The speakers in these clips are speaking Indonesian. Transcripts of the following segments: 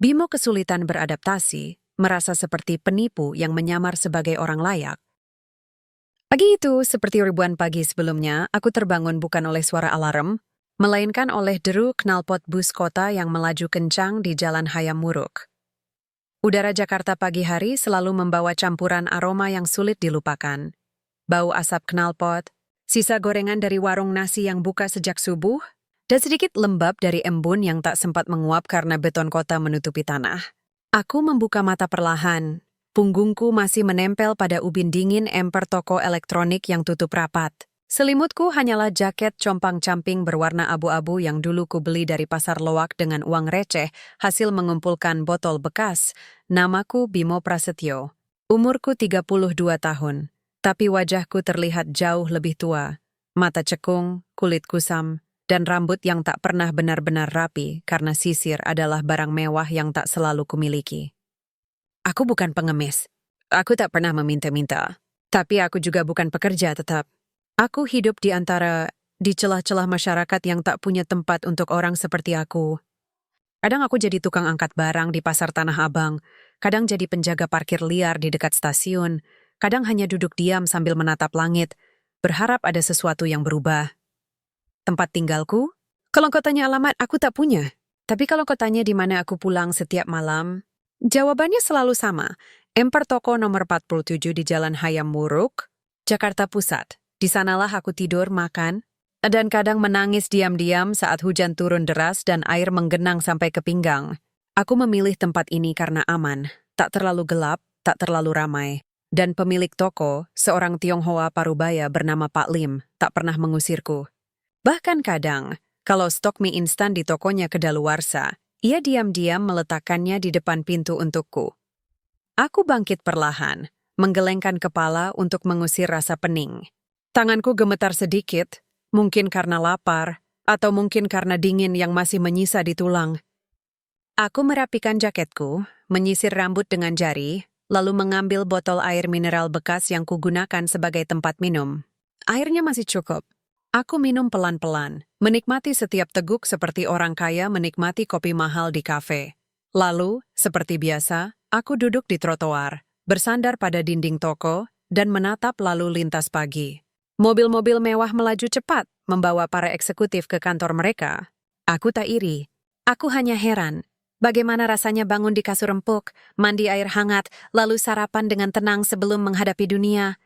Bimo kesulitan beradaptasi, merasa seperti penipu yang menyamar sebagai orang layak. Pagi itu, seperti ribuan pagi sebelumnya, aku terbangun bukan oleh suara alarm, melainkan oleh deru knalpot bus kota yang melaju kencang di Jalan Hayam Wuruk. Udara Jakarta pagi hari selalu membawa campuran aroma yang sulit dilupakan. Bau asap knalpot, sisa gorengan dari warung nasi yang buka sejak subuh, dan sedikit lembab dari embun yang tak sempat menguap karena beton kota menutupi tanah. Aku membuka mata perlahan. Punggungku masih menempel pada ubin dingin emper toko elektronik yang tutup rapat. Selimutku hanyalah jaket compang-camping berwarna abu-abu yang dulu kubeli dari pasar loak dengan uang receh hasil mengumpulkan botol bekas. Namaku Bimo Prasetyo. Umurku 32 tahun, tapi wajahku terlihat jauh lebih tua. Mata cekung, kulit kusam, dan rambut yang tak pernah benar-benar rapi karena sisir adalah barang mewah yang tak selalu kumiliki. Aku bukan pengemis. Aku tak pernah meminta-minta. Tapi aku juga bukan pekerja tetap. Aku hidup di celah-celah masyarakat yang tak punya tempat untuk orang seperti aku. Kadang aku jadi tukang angkat barang di pasar Tanah Abang, kadang jadi penjaga parkir liar di dekat stasiun, kadang hanya duduk diam sambil menatap langit, berharap ada sesuatu yang berubah. Tempat tinggalku? Kalau kau tanya alamat, aku tak punya. Tapi kalau kau tanya di mana aku pulang setiap malam, jawabannya selalu sama. Emper toko nomor 47 di Jalan Hayam Wuruk, Jakarta Pusat. Di sanalah aku tidur, makan, dan kadang menangis diam-diam saat hujan turun deras dan air menggenang sampai ke pinggang. Aku memilih tempat ini karena aman, tak terlalu gelap, tak terlalu ramai. Dan pemilik toko, seorang Tionghoa Parubaya bernama Pak Lim, tak pernah mengusirku. Bahkan kadang, kalau stok mie instan di tokonya kedaluarsa, ia diam-diam meletakkannya di depan pintu untukku. Aku bangkit perlahan, menggelengkan kepala untuk mengusir rasa pening. Tanganku gemetar sedikit, mungkin karena lapar, atau mungkin karena dingin yang masih menyisa di tulang. Aku merapikan jaketku, menyisir rambut dengan jari, lalu mengambil botol air mineral bekas yang kugunakan sebagai tempat minum. Airnya masih cukup. Aku minum pelan-pelan, menikmati setiap teguk seperti orang kaya menikmati kopi mahal di kafe. Lalu, seperti biasa, aku duduk di trotoar, bersandar pada dinding toko, dan menatap lalu lintas pagi. Mobil-mobil mewah melaju cepat, membawa para eksekutif ke kantor mereka. Aku tak iri. Aku hanya heran. Bagaimana rasanya bangun di kasur empuk, mandi air hangat, lalu sarapan dengan tenang sebelum menghadapi dunia.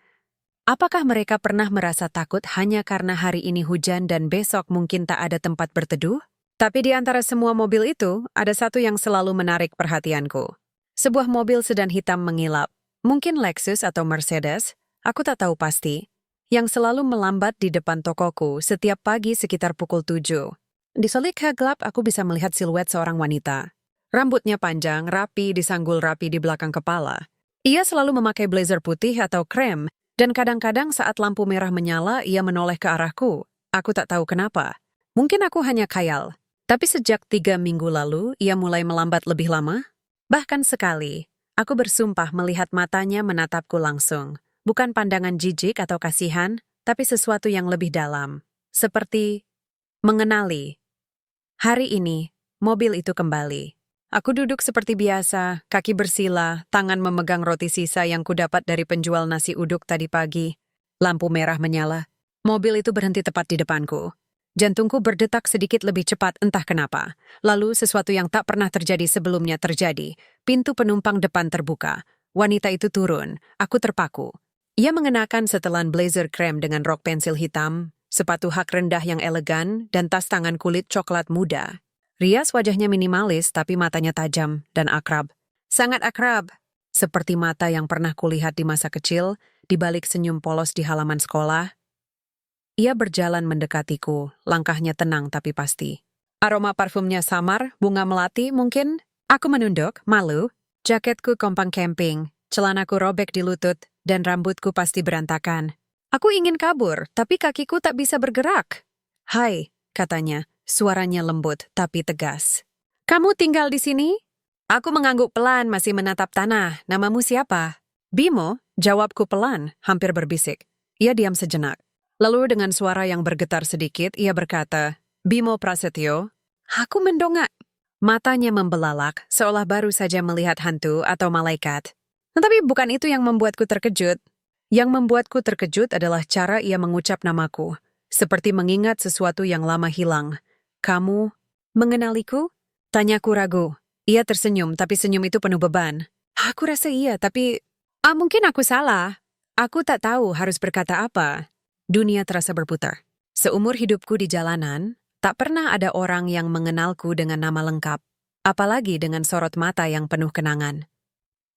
Apakah mereka pernah merasa takut hanya karena hari ini hujan dan besok mungkin tak ada tempat berteduh? Tapi di antara semua mobil itu, ada satu yang selalu menarik perhatianku. Sebuah mobil sedan hitam mengilap, mungkin Lexus atau Mercedes, aku tak tahu pasti, yang selalu melambat di depan tokoku setiap pagi sekitar pukul 7. Di solik gelap aku bisa melihat siluet seorang wanita. Rambutnya panjang, rapi, disanggul rapi di belakang kepala. Ia selalu memakai blazer putih atau krem, dan kadang-kadang saat lampu merah menyala, ia menoleh ke arahku. Aku tak tahu kenapa. Mungkin aku hanya khayal. Tapi sejak 3 minggu lalu, ia mulai melambat lebih lama. Bahkan sekali, aku bersumpah melihat matanya menatapku langsung. Bukan pandangan jijik atau kasihan, tapi sesuatu yang lebih dalam. Seperti mengenali. Hari ini, mobil itu kembali. Aku duduk seperti biasa, kaki bersila, tangan memegang roti sisa yang kudapat dari penjual nasi uduk tadi pagi. Lampu merah menyala. Mobil itu berhenti tepat di depanku. Jantungku berdetak sedikit lebih cepat entah kenapa. Lalu sesuatu yang tak pernah terjadi sebelumnya terjadi. Pintu penumpang depan terbuka. Wanita itu turun. Aku terpaku. Ia mengenakan setelan blazer krem dengan rok pensil hitam, sepatu hak rendah yang elegan, dan tas tangan kulit coklat muda. Rias wajahnya minimalis tapi matanya tajam dan akrab. Sangat akrab. Seperti mata yang pernah kulihat di masa kecil, di balik senyum polos di halaman sekolah. Ia berjalan mendekatiku, langkahnya tenang tapi pasti. Aroma parfumnya samar, bunga melati mungkin. Aku menunduk, malu. Jaketku kompang camping, celanaku robek di lutut, dan rambutku pasti berantakan. Aku ingin kabur, tapi kakiku tak bisa bergerak. "Hai," katanya. Suaranya lembut tapi tegas. "Kamu tinggal di sini?" Aku mengangguk pelan masih menatap tanah. "Namamu siapa?" "Bimo," jawabku pelan, hampir berbisik. Ia diam sejenak. Lalu dengan suara yang bergetar sedikit, ia berkata, "Bimo Prasetyo." Aku mendongak. Matanya membelalak, seolah baru saja melihat hantu atau malaikat. Tetapi bukan itu yang membuatku terkejut. Yang membuatku terkejut adalah cara ia mengucap namaku, seperti mengingat sesuatu yang lama hilang. Kamu mengenaliku? Tanyaku ragu. Ia tersenyum, tapi senyum itu penuh beban. Aku rasa iya, tapi... mungkin aku salah. Aku tak tahu harus berkata apa. Dunia terasa berputar. Seumur hidupku di jalanan, tak pernah ada orang yang mengenalku dengan nama lengkap, apalagi dengan sorot mata yang penuh kenangan.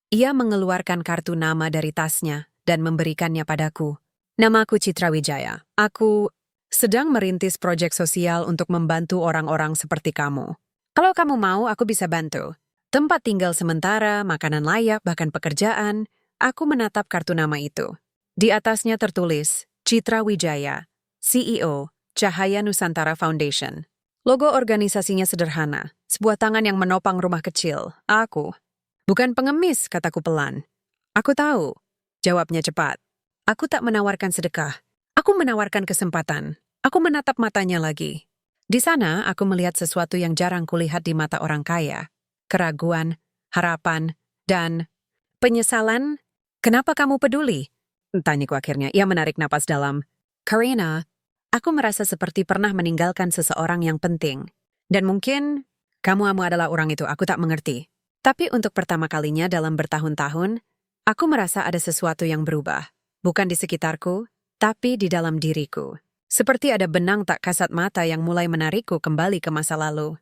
Ia mengeluarkan kartu nama dari tasnya dan memberikannya padaku. Namaku Citra Wijaya. Aku sedang merintis proyek sosial untuk membantu orang-orang seperti kamu. Kalau kamu mau, aku bisa bantu. Tempat tinggal sementara, makanan layak, bahkan pekerjaan. Aku menatap kartu nama itu. Di atasnya tertulis, Citra Wijaya, CEO, Cahaya Nusantara Foundation. Logo organisasinya sederhana, sebuah tangan yang menopang rumah kecil. Aku. Bukan pengemis, kataku pelan. Aku tahu. Jawabnya cepat. Aku tak menawarkan sedekah. Aku menawarkan kesempatan. Aku menatap matanya lagi. Di sana, aku melihat sesuatu yang jarang kulihat di mata orang kaya. Keraguan, harapan, dan penyesalan. Kenapa kamu peduli? Tanyaku akhirnya. Ia menarik napas dalam. Karina, aku merasa seperti pernah meninggalkan seseorang yang penting. Dan mungkin kamu adalah orang itu, aku tak mengerti. Tapi untuk pertama kalinya dalam bertahun-tahun, aku merasa ada sesuatu yang berubah. Bukan di sekitarku, tapi di dalam diriku. Seperti ada benang tak kasat mata yang mulai menarikku kembali ke masa lalu.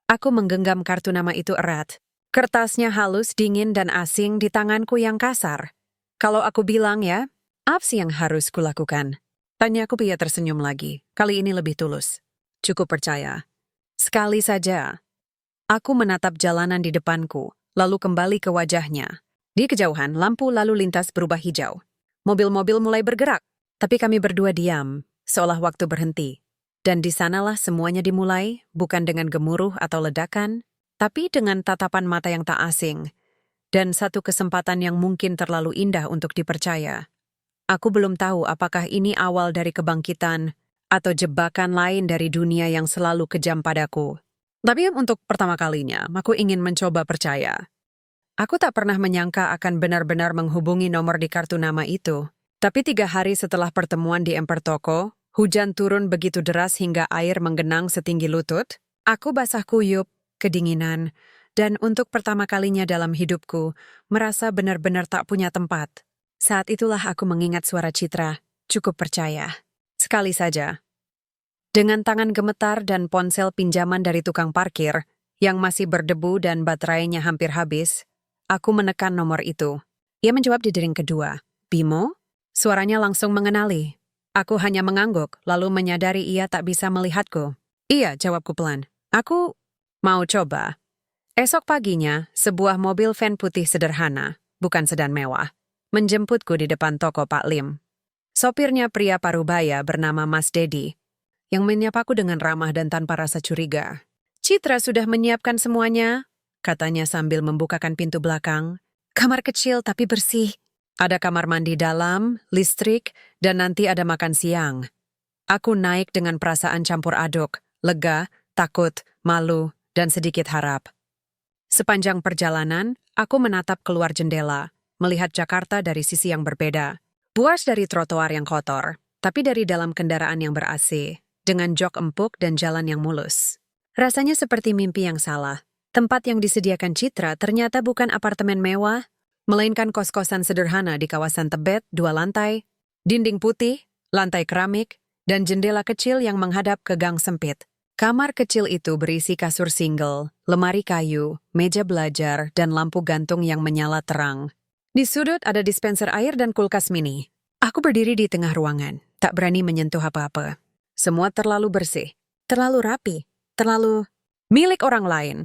Aku menggenggam kartu nama itu erat. Kertasnya halus, dingin, dan asing di tanganku yang kasar. Kalau aku bilang ya, apa sih yang harus kulakukan? Tanyaku, ia tersenyum lagi. Kali ini lebih tulus. Cukup percaya. Sekali saja. Aku menatap jalanan di depanku, lalu kembali ke wajahnya. Di kejauhan, lampu lalu lintas berubah hijau. Mobil-mobil mulai bergerak, tapi kami berdua diam, seolah waktu berhenti. Dan di sanalah semuanya dimulai, bukan dengan gemuruh atau ledakan, tapi dengan tatapan mata yang tak asing, dan satu kesempatan yang mungkin terlalu indah untuk dipercaya. Aku belum tahu apakah ini awal dari kebangkitan atau jebakan lain dari dunia yang selalu kejam padaku. Tapi untuk pertama kalinya, aku ingin mencoba percaya. Aku tak pernah menyangka akan benar-benar menghubungi nomor di kartu nama itu. Tapi 3 hari setelah pertemuan di emper toko, hujan turun begitu deras hingga air menggenang setinggi lutut. Aku basah kuyup, kedinginan, dan untuk pertama kalinya dalam hidupku, merasa benar-benar tak punya tempat. Saat itulah aku mengingat suara Citra, cukup percaya. Sekali saja. Dengan tangan gemetar dan ponsel pinjaman dari tukang parkir, yang masih berdebu dan baterainya hampir habis, aku menekan nomor itu. Ia menjawab di dering kedua. Bimo? Suaranya langsung mengenali. Aku hanya mengangguk, lalu menyadari ia tak bisa melihatku. Iya, jawabku pelan. Aku mau coba. Esok paginya, sebuah mobil van putih sederhana, bukan sedan mewah, menjemputku di depan toko Pak Lim. Sopirnya pria parubaya bernama Mas Dedi, yang menyapaku dengan ramah dan tanpa rasa curiga. Citra sudah menyiapkan semuanya, katanya sambil membukakan pintu belakang. Kamar kecil tapi bersih. Ada kamar mandi dalam, listrik, dan nanti ada makan siang. Aku naik dengan perasaan campur aduk, lega, takut, malu, dan sedikit harap. Sepanjang perjalanan, aku menatap keluar jendela, melihat Jakarta dari sisi yang berbeda. Buas dari trotoar yang kotor, tapi dari dalam kendaraan yang ber-AC, dengan jok empuk dan jalan yang mulus. Rasanya seperti mimpi yang salah. Tempat yang disediakan Citra ternyata bukan apartemen mewah, melainkan kos-kosan sederhana di kawasan Tebet, 2 lantai, dinding putih, lantai keramik, dan jendela kecil yang menghadap ke gang sempit. Kamar kecil itu berisi kasur single, lemari kayu, meja belajar, dan lampu gantung yang menyala terang. Di sudut ada dispenser air dan kulkas mini. Aku berdiri di tengah ruangan, tak berani menyentuh apa-apa. Semua terlalu bersih, terlalu rapi, terlalu milik orang lain.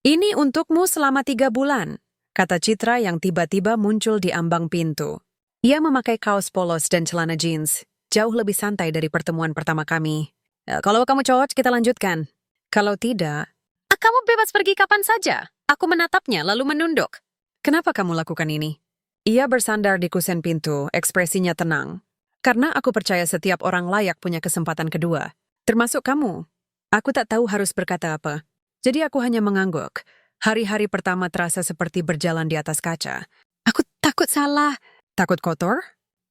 Ini untukmu selama 3 bulan, kata Citra yang tiba-tiba muncul di ambang pintu. Ia memakai kaos polos dan celana jeans, jauh lebih santai dari pertemuan pertama kami. Kalau kamu cocok, kita lanjutkan. Kalau tidak, kamu bebas pergi kapan saja. Aku menatapnya lalu menunduk. Kenapa kamu lakukan ini? Ia bersandar di kusen pintu, ekspresinya tenang. Karena aku percaya setiap orang layak punya kesempatan kedua. Termasuk kamu. Aku tak tahu harus berkata apa. Jadi aku hanya mengangguk. Hari-hari pertama terasa seperti berjalan di atas kaca. Aku takut salah. Takut kotor?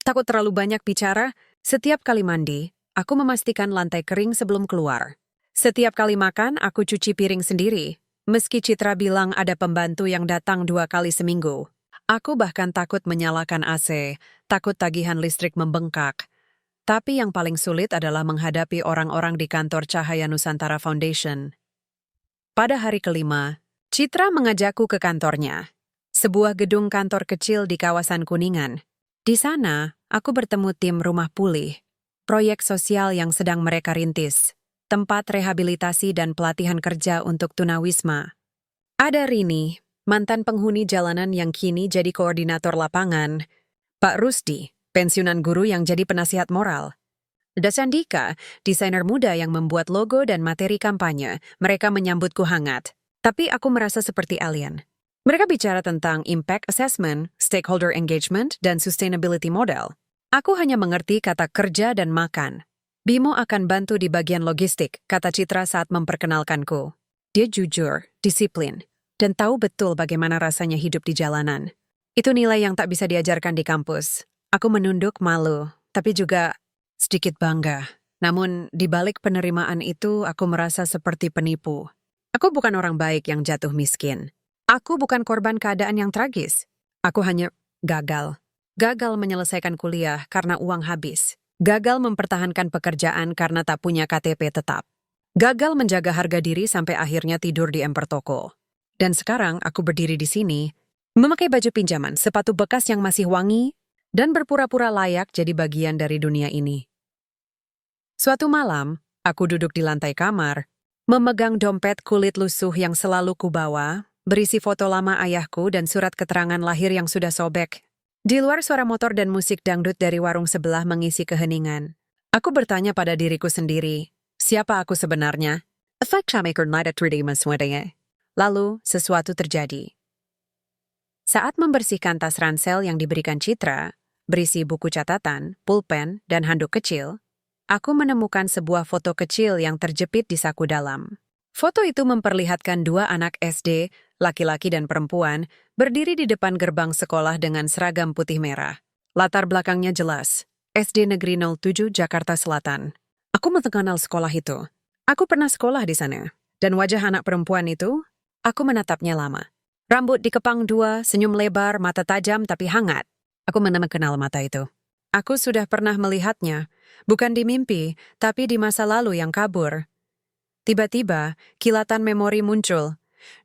Takut terlalu banyak bicara? Setiap kali mandi, aku memastikan lantai kering sebelum keluar. Setiap kali makan, aku cuci piring sendiri. Meski Citra bilang ada pembantu yang datang 2 kali seminggu. Aku bahkan takut menyalakan AC, takut tagihan listrik membengkak. Tapi yang paling sulit adalah menghadapi orang-orang di kantor Cahaya Nusantara Foundation. Pada hari kelima, Citra mengajakku ke kantornya. Sebuah gedung kantor kecil di kawasan Kuningan. Di sana, aku bertemu tim Rumah Pulih, proyek sosial yang sedang mereka rintis, tempat rehabilitasi dan pelatihan kerja untuk tunawisma. Ada Rini, mantan penghuni jalanan yang kini jadi koordinator lapangan, Pak Rusdi, pensiunan guru yang jadi penasihat moral, dan Sandika, desainer muda yang membuat logo dan materi kampanye. Mereka menyambutku hangat. Tapi aku merasa seperti alien. Mereka bicara tentang impact assessment, stakeholder engagement, dan sustainability model. Aku hanya mengerti kata kerja dan makan. Bimo akan bantu di bagian logistik, kata Citra saat memperkenalkanku. Dia jujur, disiplin, dan tahu betul bagaimana rasanya hidup di jalanan. Itu nilai yang tak bisa diajarkan di kampus. Aku menunduk malu, tapi juga sedikit bangga. Namun, di balik penerimaan itu, aku merasa seperti penipu. Aku bukan orang baik yang jatuh miskin. Aku bukan korban keadaan yang tragis. Aku hanya gagal. Gagal menyelesaikan kuliah karena uang habis. Gagal mempertahankan pekerjaan karena tak punya KTP tetap. Gagal menjaga harga diri sampai akhirnya tidur di emper toko. Dan sekarang aku berdiri di sini, memakai baju pinjaman, sepatu bekas yang masih wangi, dan berpura-pura layak jadi bagian dari dunia ini. Suatu malam, aku duduk di lantai kamar, memegang dompet kulit lusuh yang selalu kubawa, berisi foto lama ayahku dan surat keterangan lahir yang sudah sobek. Di luar suara motor dan musik dangdut dari warung sebelah mengisi keheningan. Aku bertanya pada diriku sendiri, siapa aku sebenarnya? Lalu, sesuatu terjadi. Saat membersihkan tas ransel yang diberikan Citra, berisi buku catatan, pulpen, dan handuk kecil, aku menemukan sebuah foto kecil yang terjepit di saku dalam. Foto itu memperlihatkan 2 anak SD, laki-laki dan perempuan, berdiri di depan gerbang sekolah dengan seragam putih merah. Latar belakangnya jelas, SD Negeri 07 Jakarta Selatan. Aku mengenal sekolah itu. Aku pernah sekolah di sana. Dan wajah anak perempuan itu, aku menatapnya lama. Rambut dikepang 2, senyum lebar, mata tajam tapi hangat. Aku mengenal mata itu. Aku sudah pernah melihatnya, bukan di mimpi, tapi di masa lalu yang kabur. Tiba-tiba, kilatan memori muncul.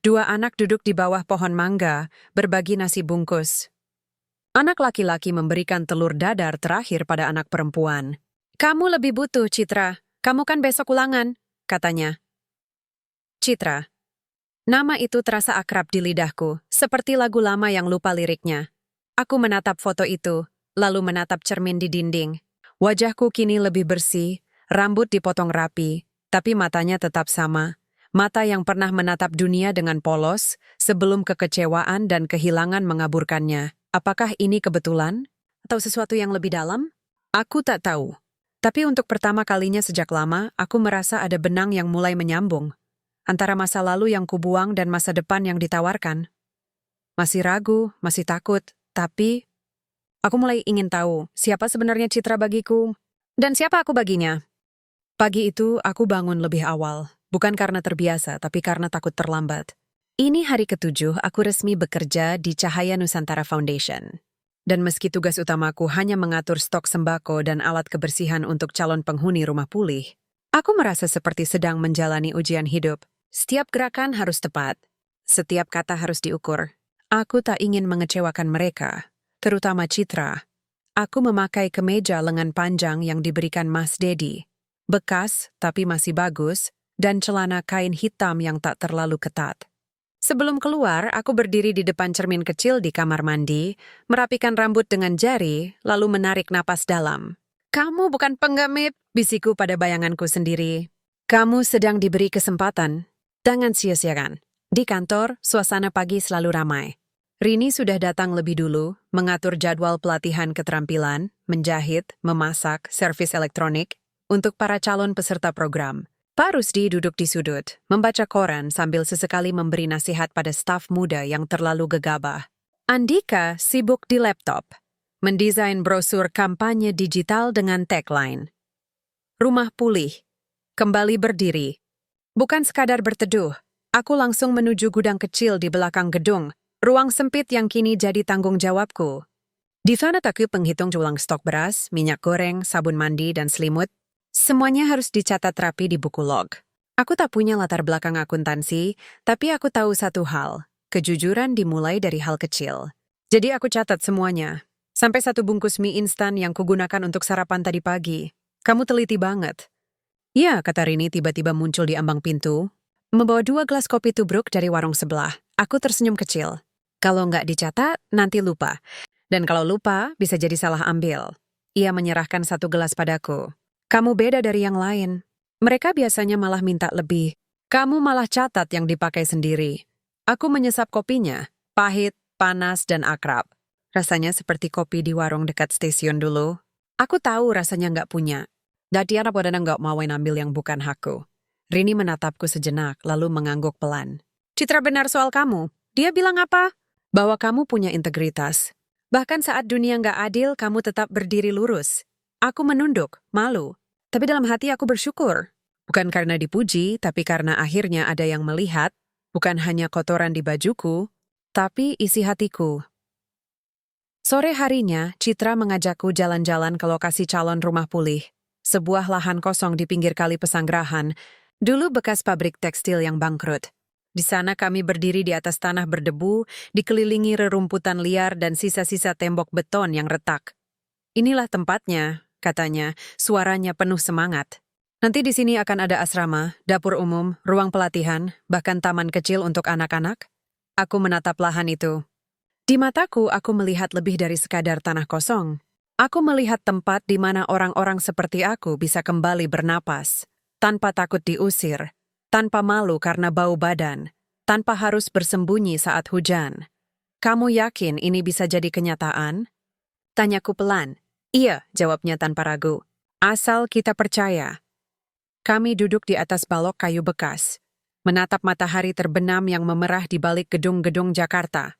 2 anak duduk di bawah pohon mangga, berbagi nasi bungkus. Anak laki-laki memberikan telur dadar terakhir pada anak perempuan. "Kamu lebih butuh, Citra. Kamu kan besok ulangan," katanya. Citra. Nama itu terasa akrab di lidahku, seperti lagu lama yang lupa liriknya. Aku menatap foto itu, lalu menatap cermin di dinding. Wajahku kini lebih bersih, rambut dipotong rapi, tapi matanya tetap sama. Mata yang pernah menatap dunia dengan polos, sebelum kekecewaan dan kehilangan mengaburkannya. Apakah ini kebetulan? Atau sesuatu yang lebih dalam? Aku tak tahu. Tapi untuk pertama kalinya sejak lama, aku merasa ada benang yang mulai menyambung. Antara masa lalu yang kubuang dan masa depan yang ditawarkan. Masih ragu, masih takut, tapi aku mulai ingin tahu siapa sebenarnya Citra bagiku dan siapa aku baginya. Pagi itu aku bangun lebih awal, bukan karena terbiasa, tapi karena takut terlambat. Ini hari ke-7 aku resmi bekerja di Cahaya Nusantara Foundation. Dan meski tugas utamaku hanya mengatur stok sembako dan alat kebersihan untuk calon penghuni rumah pulih, aku merasa seperti sedang menjalani ujian hidup. Setiap gerakan harus tepat, setiap kata harus diukur. Aku tak ingin mengecewakan mereka, terutama Citra. Aku memakai kemeja lengan panjang yang diberikan Mas Dedi, bekas tapi masih bagus, dan celana kain hitam yang tak terlalu ketat. Sebelum keluar, aku berdiri di depan cermin kecil di kamar mandi, merapikan rambut dengan jari, lalu menarik napas dalam. "Kamu bukan penggemit," bisikku pada bayanganku sendiri. "Kamu sedang diberi kesempatan. Jangan sia-siakan." Di kantor, suasana pagi selalu ramai. Rini sudah datang lebih dulu, mengatur jadwal pelatihan keterampilan, menjahit, memasak, servis elektronik, untuk para calon peserta program. Pak Rusdi duduk di sudut, membaca koran sambil sesekali memberi nasihat pada staf muda yang terlalu gegabah. Andika sibuk di laptop, mendesain brosur kampanye digital dengan tagline. Rumah pulih, kembali berdiri. Bukan sekadar berteduh, aku langsung menuju gudang kecil di belakang gedung, ruang sempit yang kini jadi tanggung jawabku. Di sana aku penghitung ulang stok beras, minyak goreng, sabun mandi, dan selimut. Semuanya harus dicatat rapi di buku log. Aku tak punya latar belakang akuntansi, tapi aku tahu satu hal, kejujuran dimulai dari hal kecil. Jadi aku catat semuanya, sampai satu bungkus mie instan yang kugunakan untuk sarapan tadi pagi. Kamu teliti banget. Ya, kata Rini tiba-tiba muncul di ambang pintu, membawa 2 gelas kopi tubruk dari warung sebelah. Aku tersenyum kecil. Kalau nggak dicatat, nanti lupa. Dan kalau lupa, bisa jadi salah ambil. Ia menyerahkan 1 gelas padaku. Kamu beda dari yang lain. Mereka biasanya malah minta lebih. Kamu malah catat yang dipakai sendiri. Aku menyesap kopinya, pahit, panas, dan akrab. Rasanya seperti kopi di warung dekat stasiun dulu. Aku tahu rasanya nggak punya. Dadiana pada nggak mau ambil yang bukan hakku. Rini menatapku sejenak, lalu mengangguk pelan. Citra benar soal kamu. Dia bilang apa? Bahwa kamu punya integritas. Bahkan saat dunia nggak adil, kamu tetap berdiri lurus. Aku menunduk, malu. Tapi dalam hati aku bersyukur. Bukan karena dipuji, tapi karena akhirnya ada yang melihat, bukan hanya kotoran di bajuku, tapi isi hatiku. Sore harinya, Citra mengajakku jalan-jalan ke lokasi calon rumah pulih. Sebuah lahan kosong di pinggir kali Pesanggerahan, dulu bekas pabrik tekstil yang bangkrut. Di sana kami berdiri di atas tanah berdebu, dikelilingi rerumputan liar dan sisa-sisa tembok beton yang retak. Inilah tempatnya, katanya, suaranya penuh semangat. Nanti di sini akan ada asrama, dapur umum, ruang pelatihan, bahkan taman kecil untuk anak-anak. Aku menatap lahan itu. Di mataku, aku melihat lebih dari sekadar tanah kosong. Aku melihat tempat di mana orang-orang seperti aku bisa kembali bernapas, tanpa takut diusir, tanpa malu karena bau badan, tanpa harus bersembunyi saat hujan. Kamu yakin ini bisa jadi kenyataan? Tanyaku pelan. Iya, jawabnya tanpa ragu. Asal kita percaya. Kami duduk di atas balok kayu bekas, menatap matahari terbenam yang memerah di balik gedung-gedung Jakarta.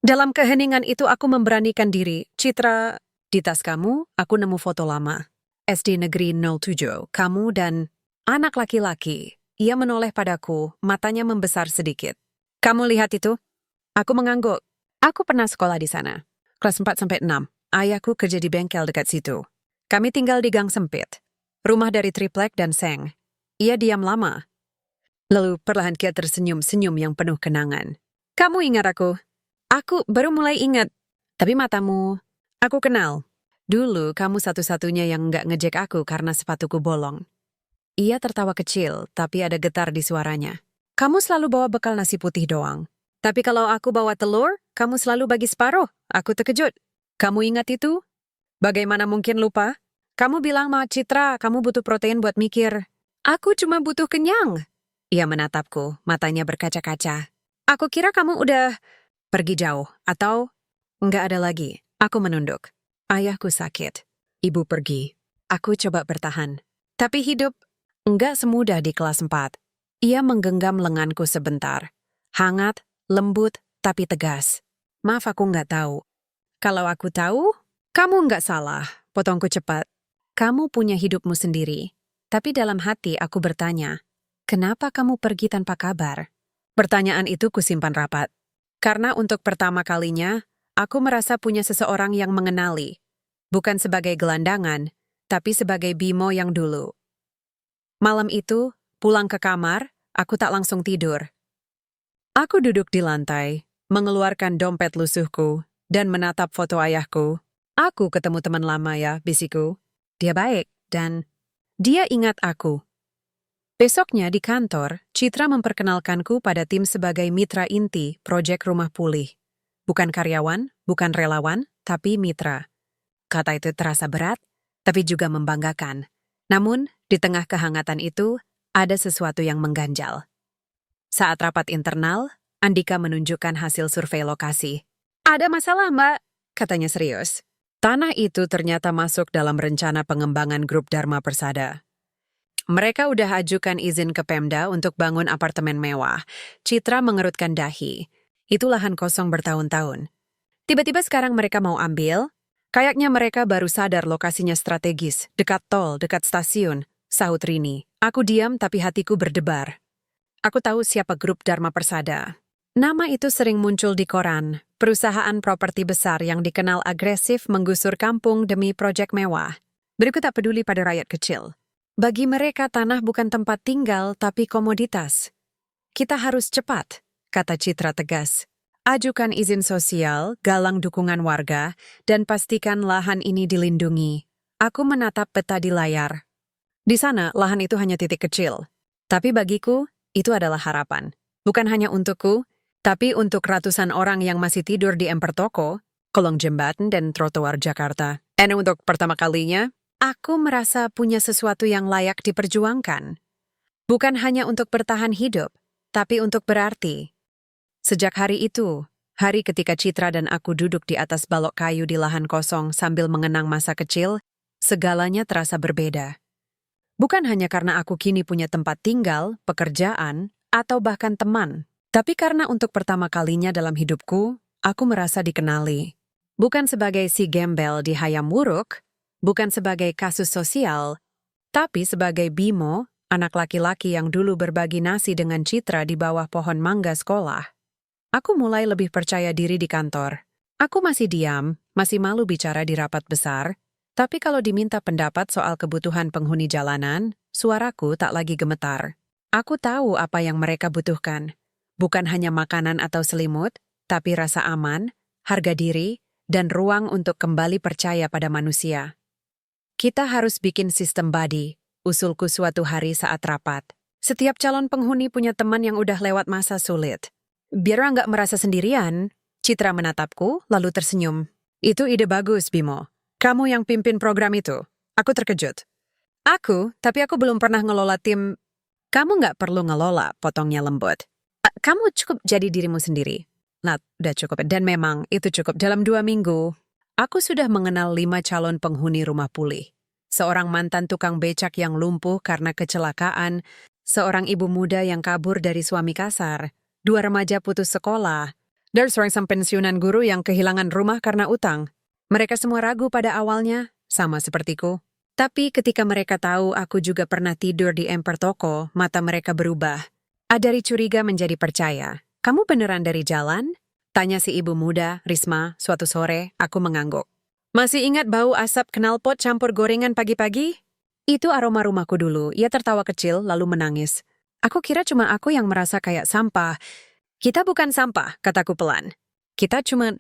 Dalam keheningan itu aku memberanikan diri. Citra, di tas kamu, aku nemu foto lama. SD Negeri 07, kamu dan anak laki-laki. Ia menoleh padaku, matanya membesar sedikit. Kamu lihat itu? Aku mengangguk. Aku pernah sekolah di sana. Kelas 4-6. Ayahku kerja di bengkel dekat situ. Kami tinggal di gang sempit. Rumah dari triplek dan seng. Ia diam lama. Lalu perlahan dia tersenyum-senyum yang penuh kenangan. Kamu ingat aku? Aku baru mulai ingat. Tapi matamu, aku kenal. Dulu kamu satu-satunya yang nggak ngejek aku karena sepatuku bolong. Ia tertawa kecil, tapi ada getar di suaranya. Kamu selalu bawa bekal nasi putih doang. Tapi kalau aku bawa telur, kamu selalu bagi separuh. Aku terkejut. Kamu ingat itu? Bagaimana mungkin lupa? Kamu bilang, Ma Citra, kamu butuh protein buat mikir. Aku cuma butuh kenyang. Ia menatapku, matanya berkaca-kaca. Aku kira kamu udah pergi jauh, atau enggak ada lagi. Aku menunduk. Ayahku sakit. Ibu pergi. Aku coba bertahan. Tapi hidup enggak semudah di kelas 4. Ia menggenggam lenganku sebentar. Hangat, lembut, tapi tegas. Maaf aku enggak tahu. Kalau aku tahu, kamu enggak salah, potongku cepat. Kamu punya hidupmu sendiri. Tapi dalam hati aku bertanya, kenapa kamu pergi tanpa kabar? Pertanyaan itu kusimpan rapat. Karena untuk pertama kalinya, aku merasa punya seseorang yang mengenali. Bukan sebagai gelandangan, tapi sebagai Bimo yang dulu. Malam itu, pulang ke kamar, aku tak langsung tidur. Aku duduk di lantai, mengeluarkan dompet lusuhku, dan menatap foto ayahku. Aku ketemu teman lama ya, bisiku. Dia baik, dan dia ingat aku. Besoknya di kantor, Citra memperkenalkanku pada tim sebagai mitra inti proyek rumah pulih. Bukan karyawan, bukan relawan, tapi mitra. Kata itu terasa berat, tapi juga membanggakan. Namun, di tengah kehangatan itu, ada sesuatu yang mengganjal. Saat rapat internal, Andika menunjukkan hasil survei lokasi. Ada masalah, Mbak, katanya serius. Tanah itu ternyata masuk dalam rencana pengembangan grup Dharma Persada. Mereka udah ajukan izin ke Pemda untuk bangun apartemen mewah. Citra mengerutkan dahi. Itu lahan kosong bertahun-tahun. Tiba-tiba sekarang mereka mau ambil? Kayaknya mereka baru sadar lokasinya strategis, dekat tol, dekat stasiun, sahut Rini. Aku diam tapi hatiku berdebar. Aku tahu siapa grup Dharma Persada. Nama itu sering muncul di koran, perusahaan properti besar yang dikenal agresif menggusur kampung demi proyek mewah. Mereka tak peduli pada rakyat kecil. Bagi mereka tanah bukan tempat tinggal tapi komoditas. Kita harus cepat, kata Citra tegas. Ajukan izin sosial, galang dukungan warga, dan pastikan lahan ini dilindungi. Aku menatap peta di layar. Di sana, lahan itu hanya titik kecil. Tapi bagiku, itu adalah harapan. Bukan hanya untukku, tapi untuk ratusan orang yang masih tidur di emper toko, kolong jembatan, dan trotoar Jakarta. Dan untuk pertama kalinya, aku merasa punya sesuatu yang layak diperjuangkan. Bukan hanya untuk bertahan hidup, tapi untuk berarti. Sejak hari itu, hari ketika Citra dan aku duduk di atas balok kayu di lahan kosong sambil mengenang masa kecil, segalanya terasa berbeda. Bukan hanya karena aku kini punya tempat tinggal, pekerjaan, atau bahkan teman, tapi karena untuk pertama kalinya dalam hidupku, aku merasa dikenali. Bukan sebagai si gembel di Hayam Wuruk, bukan sebagai kasus sosial, tapi sebagai Bimo, anak laki-laki yang dulu berbagi nasi dengan Citra di bawah pohon mangga sekolah. Aku mulai lebih percaya diri di kantor. Aku masih diam, masih malu bicara di rapat besar, tapi kalau diminta pendapat soal kebutuhan penghuni jalanan, suaraku tak lagi gemetar. Aku tahu apa yang mereka butuhkan. Bukan hanya makanan atau selimut, tapi rasa aman, harga diri, dan ruang untuk kembali percaya pada manusia. Kita harus bikin sistem body, usulku suatu hari saat rapat. Setiap calon penghuni punya teman yang udah lewat masa sulit. Biar nggak merasa sendirian, Citra menatapku, lalu tersenyum. Itu ide bagus, Bimo. Kamu yang pimpin program itu. Aku terkejut. Tapi aku belum pernah ngelola tim. Kamu nggak perlu ngelola, potongnya lembut. Kamu cukup jadi dirimu sendiri. Nah, udah cukup. Dan memang itu cukup. Dalam 2 minggu, aku sudah mengenal 5 calon penghuni rumah pulih. Seorang mantan tukang becak yang lumpuh karena kecelakaan, seorang ibu muda yang kabur dari suami kasar, 2 remaja putus sekolah, dan seorang pensiunan guru yang kehilangan rumah karena utang. Mereka semua ragu pada awalnya, sama sepertiku. Tapi ketika mereka tahu aku juga pernah tidur di emper toko, mata mereka berubah. Dari curiga menjadi percaya. Kamu beneran dari jalan? Tanya si ibu muda, Risma, suatu sore, aku mengangguk. Masih ingat bau asap knalpot campur gorengan pagi-pagi? Itu aroma rumahku dulu. Ia tertawa kecil, lalu menangis. Aku kira cuma aku yang merasa kayak sampah. Kita bukan sampah, kataku pelan. Kita cuma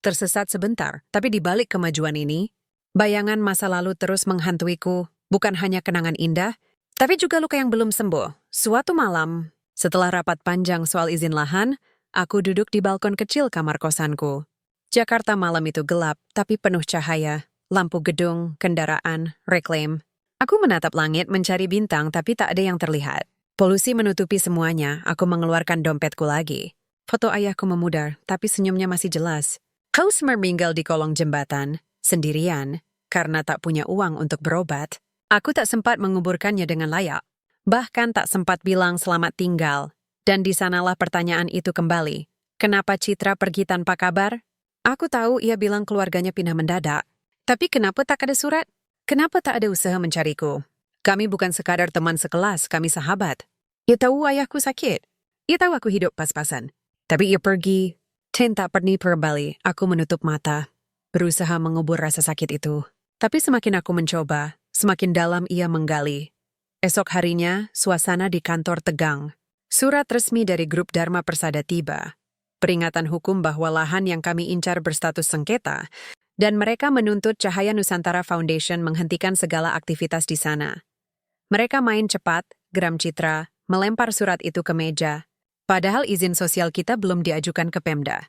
tersesat sebentar, tapi di balik kemajuan ini, bayangan masa lalu terus menghantuiku, bukan hanya kenangan indah, tapi juga luka yang belum sembuh. Suatu malam, setelah rapat panjang soal izin lahan, aku duduk di balkon kecil kamar kosanku. Jakarta malam itu gelap, tapi penuh cahaya, lampu gedung, kendaraan, reklam. Aku menatap langit mencari bintang, tapi tak ada yang terlihat. Polusi menutupi semuanya, aku mengeluarkan dompetku lagi. Foto ayahku memudar, tapi senyumnya masih jelas. Haus meninggal di kolong jembatan, sendirian, karena tak punya uang untuk berobat. Aku tak sempat menguburkannya dengan layak. Bahkan tak sempat bilang selamat tinggal. Dan di sanalah pertanyaan itu kembali. Kenapa Citra pergi tanpa kabar? Aku tahu ia bilang keluarganya pindah mendadak. Tapi kenapa tak ada surat? Kenapa tak ada usaha mencariku? Kami bukan sekadar teman sekelas, kami sahabat. Ia tahu ayahku sakit. Ia tahu aku hidup pas-pasan. Tapi ia pergi. Tak pernah kembali. Aku menutup mata, berusaha mengubur rasa sakit itu. Tapi semakin aku mencoba, semakin dalam ia menggali. Esok harinya, suasana di kantor tegang. Surat resmi dari grup Dharma Persada tiba. Peringatan hukum bahwa lahan yang kami incar berstatus sengketa, dan mereka menuntut Cahaya Nusantara Foundation menghentikan segala aktivitas di sana. Mereka main cepat, geram Citra, melempar surat itu ke meja. Padahal izin sosial kita belum diajukan ke Pemda.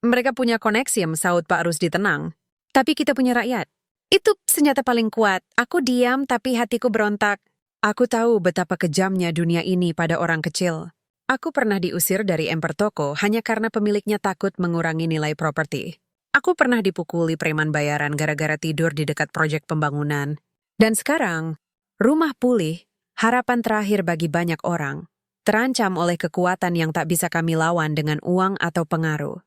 Mereka punya koneksi, saut Pak Rusdi tenang. Tapi kita punya rakyat. Itu senjata paling kuat. Aku diam tapi hatiku berontak. Aku tahu betapa kejamnya dunia ini pada orang kecil. Aku pernah diusir dari emper toko hanya karena pemiliknya takut mengurangi nilai properti. Aku pernah dipukuli preman bayaran gara-gara tidur di dekat proyek pembangunan. Dan sekarang, rumah pulih harapan terakhir bagi banyak orang, terancam oleh kekuatan yang tak bisa kami lawan dengan uang atau pengaruh.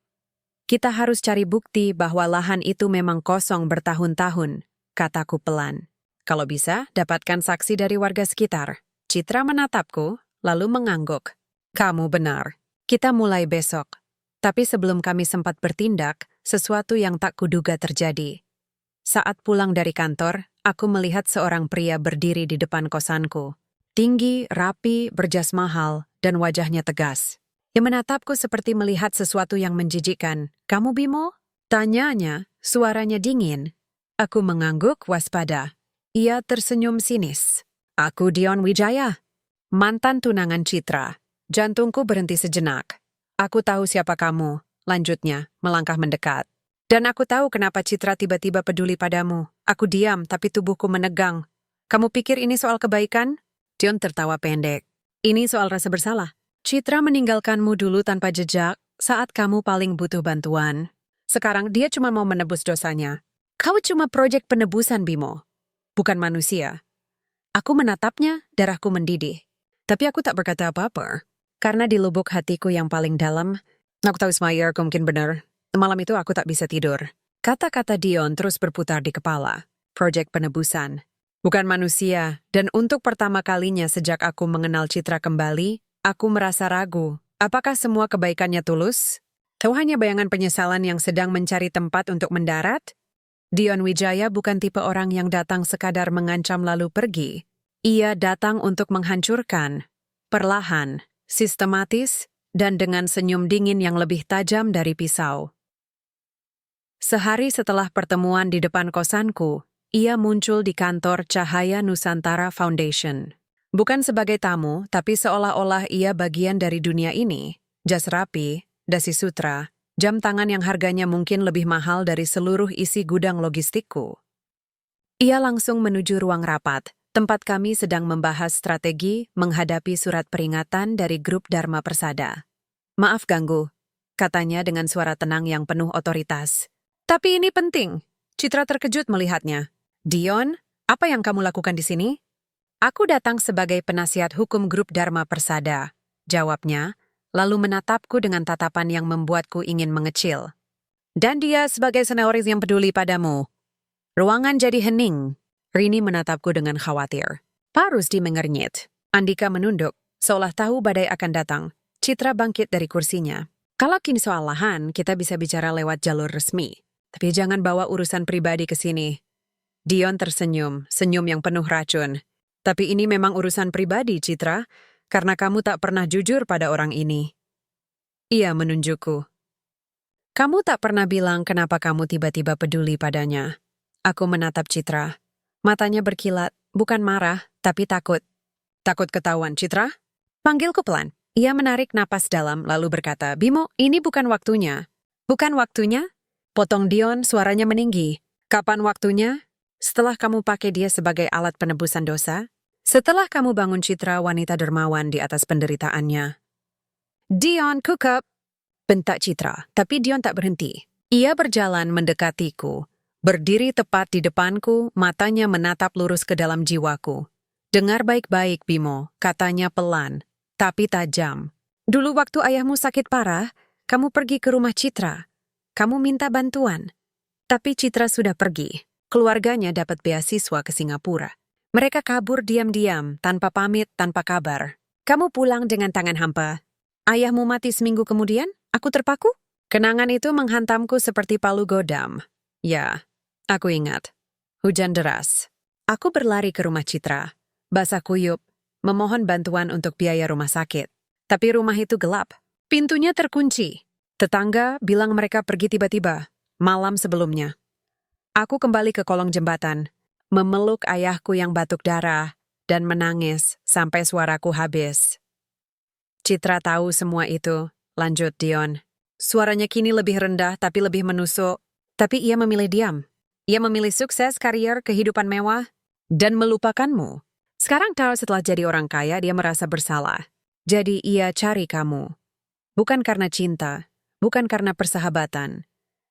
Kita harus cari bukti bahwa lahan itu memang kosong bertahun-tahun, kataku pelan. Kalau bisa, dapatkan saksi dari warga sekitar. Citra menatapku, lalu mengangguk. Kamu benar. Kita mulai besok. Tapi sebelum kami sempat bertindak, sesuatu yang tak kuduga terjadi. Saat pulang dari kantor, aku melihat seorang pria berdiri di depan kosanku. Tinggi, rapi, berjas mahal, dan wajahnya tegas. Ia menatapku seperti melihat sesuatu yang menjijikkan. Kamu Bimo? Tanyanya, suaranya dingin. Aku mengangguk waspada. Ia tersenyum sinis. Aku Dion Wijaya, mantan tunangan Citra. Jantungku berhenti sejenak. Aku tahu siapa kamu, lanjutnya, melangkah mendekat. Dan aku tahu kenapa Citra tiba-tiba peduli padamu. Aku diam, tapi tubuhku menegang. Kamu pikir ini soal kebaikan? Dion tertawa pendek. Ini soal rasa bersalah. Citra meninggalkanmu dulu tanpa jejak saat kamu paling butuh bantuan. Sekarang dia cuma mau menebus dosanya. Kau cuma proyek penebusan, Bimo. Bukan manusia. Aku menatapnya, darahku mendidih. Tapi aku tak berkata apa-apa. Karena di lubuk hatiku yang paling dalam, aku tahu Smyer mungkin benar. Malam itu aku tak bisa tidur. Kata-kata Dion terus berputar di kepala. Proyek penebusan. Bukan manusia, dan untuk pertama kalinya sejak aku mengenal Citra kembali, aku merasa ragu. Apakah semua kebaikannya tulus? Atau hanya bayangan penyesalan yang sedang mencari tempat untuk mendarat? Dion Wijaya bukan tipe orang yang datang sekadar mengancam lalu pergi. Ia datang untuk menghancurkan. Perlahan, sistematis, dan dengan senyum dingin yang lebih tajam dari pisau. Sehari setelah pertemuan di depan kosanku, ia muncul di kantor Cahaya Nusantara Foundation. Bukan sebagai tamu, tapi seolah-olah ia bagian dari dunia ini. Jas rapi, dasi sutra, jam tangan yang harganya mungkin lebih mahal dari seluruh isi gudang logistikku. Ia langsung menuju ruang rapat, tempat kami sedang membahas strategi menghadapi surat peringatan dari grup Dharma Persada. Maaf ganggu, katanya dengan suara tenang yang penuh otoritas. Tapi ini penting. Citra terkejut melihatnya. Dion, apa yang kamu lakukan di sini? Aku datang sebagai penasihat hukum grup Dharma Persada, jawabnya, lalu menatapku dengan tatapan yang membuatku ingin mengecil. Dan dia sebagai senioris yang peduli padamu. Ruangan jadi hening. Rini menatapku dengan khawatir. Pak Rusdi mengernyit. Andika menunduk, seolah tahu badai akan datang. Citra bangkit dari kursinya. Kalau kini soal lahan, kita bisa bicara lewat jalur resmi. Tapi jangan bawa urusan pribadi ke sini. Dion tersenyum, senyum yang penuh racun. Tapi ini memang urusan pribadi, Citra, karena kamu tak pernah jujur pada orang ini. Ia menunjukku. Kamu tak pernah bilang kenapa kamu tiba-tiba peduli padanya. Aku menatap Citra. Matanya berkilat, bukan marah, tapi takut. Takut ketahuan, Citra? Panggilku pelan. Ia menarik napas dalam lalu berkata, Bimo, ini bukan waktunya. Bukan waktunya? Potong Dion, suaranya meninggi. Kapan waktunya? Setelah kamu pakai dia sebagai alat penebusan dosa? Setelah kamu bangun Citra wanita dermawan di atas penderitaannya? Dion, kukup! Bentak Citra, tapi Dion tak berhenti. Ia berjalan mendekatiku. Berdiri tepat di depanku, matanya menatap lurus ke dalam jiwaku. Dengar baik-baik, Bimo, katanya pelan, tapi tajam. Dulu waktu ayahmu sakit parah, kamu pergi ke rumah Citra. Kamu minta bantuan. Tapi Citra sudah pergi. Keluarganya dapat beasiswa ke Singapura. Mereka kabur diam-diam, tanpa pamit, tanpa kabar. Kamu pulang dengan tangan hampa. Ayahmu mati seminggu kemudian, aku terpaku? Kenangan itu menghantamku seperti palu godam. Ya, aku ingat. Hujan deras. Aku berlari ke rumah Citra. Basah kuyup, memohon bantuan untuk biaya rumah sakit. Tapi rumah itu gelap. Pintunya terkunci. Tetangga bilang mereka pergi tiba-tiba, malam sebelumnya. Aku kembali ke kolong jembatan, memeluk ayahku yang batuk darah, dan menangis sampai suaraku habis. Citra tahu semua itu, lanjut Dion. Suaranya kini lebih rendah tapi lebih menusuk. Tapi ia memilih diam. Ia memilih sukses, karier, kehidupan mewah, dan melupakanmu. Sekarang tahu setelah jadi orang kaya, dia merasa bersalah. Jadi ia cari kamu. Bukan karena cinta, bukan karena persahabatan,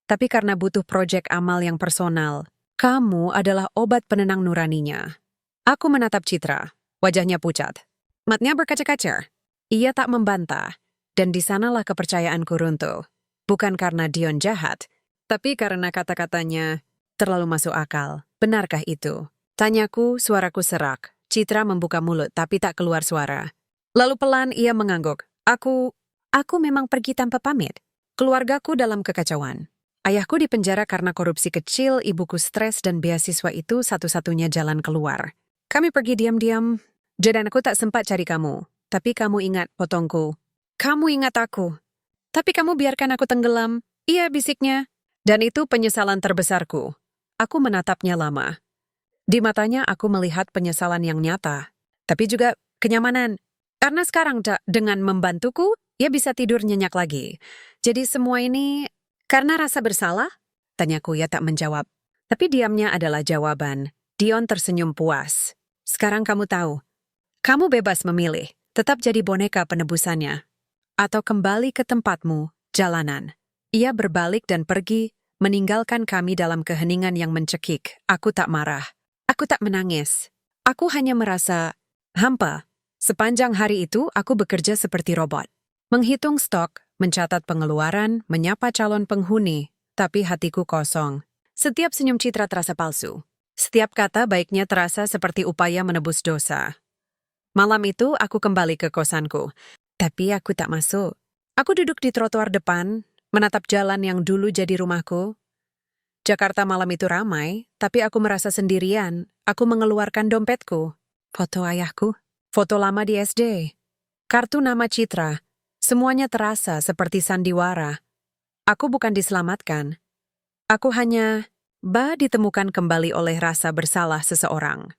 tapi karena butuh proyek amal yang personal. Kamu adalah obat penenang nuraninya. Aku menatap Citra. Wajahnya pucat. Matanya berkaca-kaca. Ia tak membantah. Dan di sanalah kepercayaanku runtuh. Bukan karena Dion jahat, tapi karena kata-katanya terlalu masuk akal. Benarkah itu? Tanyaku, suaraku serak. Citra membuka mulut tapi tak keluar suara. Lalu pelan ia mengangguk. Aku memang pergi tanpa pamit. Keluargaku dalam kekacauan. Ayahku dipenjara karena korupsi kecil, ibuku stres dan beasiswa itu satu-satunya jalan keluar. Kami pergi diam-diam, dan aku tak sempat cari kamu. Tapi kamu ingat potongku. Kamu ingat aku. Tapi kamu biarkan aku tenggelam. Iya, bisiknya. Dan itu penyesalan terbesarku. Aku menatapnya lama. Di matanya aku melihat penyesalan yang nyata. Tapi juga kenyamanan. Karena sekarang dengan membantuku, ia bisa tidur nyenyak lagi. Jadi semua ini karena rasa bersalah? Tanyaku, ia tak menjawab. Tapi diamnya adalah jawaban. Dion tersenyum puas. Sekarang kamu tahu. Kamu bebas memilih. Tetap jadi boneka penebusannya. Atau kembali ke tempatmu, jalanan. Ia berbalik dan pergi, meninggalkan kami dalam keheningan yang mencekik. Aku tak marah. Aku tak menangis. Aku hanya merasa hampa. Sepanjang hari itu, aku bekerja seperti robot. Menghitung stok, mencatat pengeluaran, menyapa calon penghuni, tapi hatiku kosong. Setiap senyum Citra terasa palsu. Setiap kata baiknya terasa seperti upaya menebus dosa. Malam itu, aku kembali ke kosanku. Tapi aku tak masuk. Aku duduk di trotoar depan, menatap jalan yang dulu jadi rumahku. Jakarta malam itu ramai, tapi aku merasa sendirian. Aku mengeluarkan dompetku. Foto ayahku, foto lama di SD, kartu nama Citra. Semuanya terasa seperti sandiwara. Aku bukan diselamatkan. Aku hanya ditemukan kembali oleh rasa bersalah seseorang.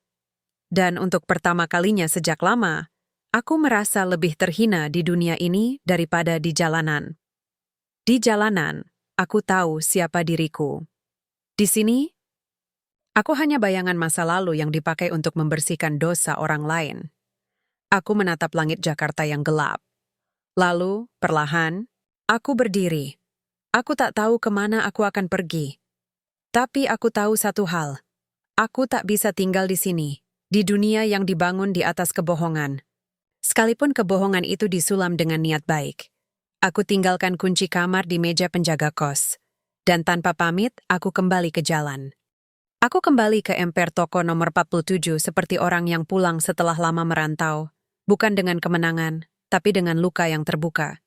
Dan untuk pertama kalinya sejak lama, aku merasa lebih terhina di dunia ini daripada di jalanan. Di jalanan, aku tahu siapa diriku. Di sini, aku hanya bayangan masa lalu yang dipakai untuk membersihkan dosa orang lain. Aku menatap langit Jakarta yang gelap. Lalu, perlahan, aku berdiri. Aku tak tahu kemana aku akan pergi. Tapi aku tahu satu hal. Aku tak bisa tinggal di sini, di dunia yang dibangun di atas kebohongan. Sekalipun kebohongan itu disulam dengan niat baik. Aku tinggalkan kunci kamar di meja penjaga kos. Dan tanpa pamit, aku kembali ke jalan. Aku kembali ke emper toko nomor 47 seperti orang yang pulang setelah lama merantau. Bukan dengan kemenangan, tapi dengan luka yang terbuka.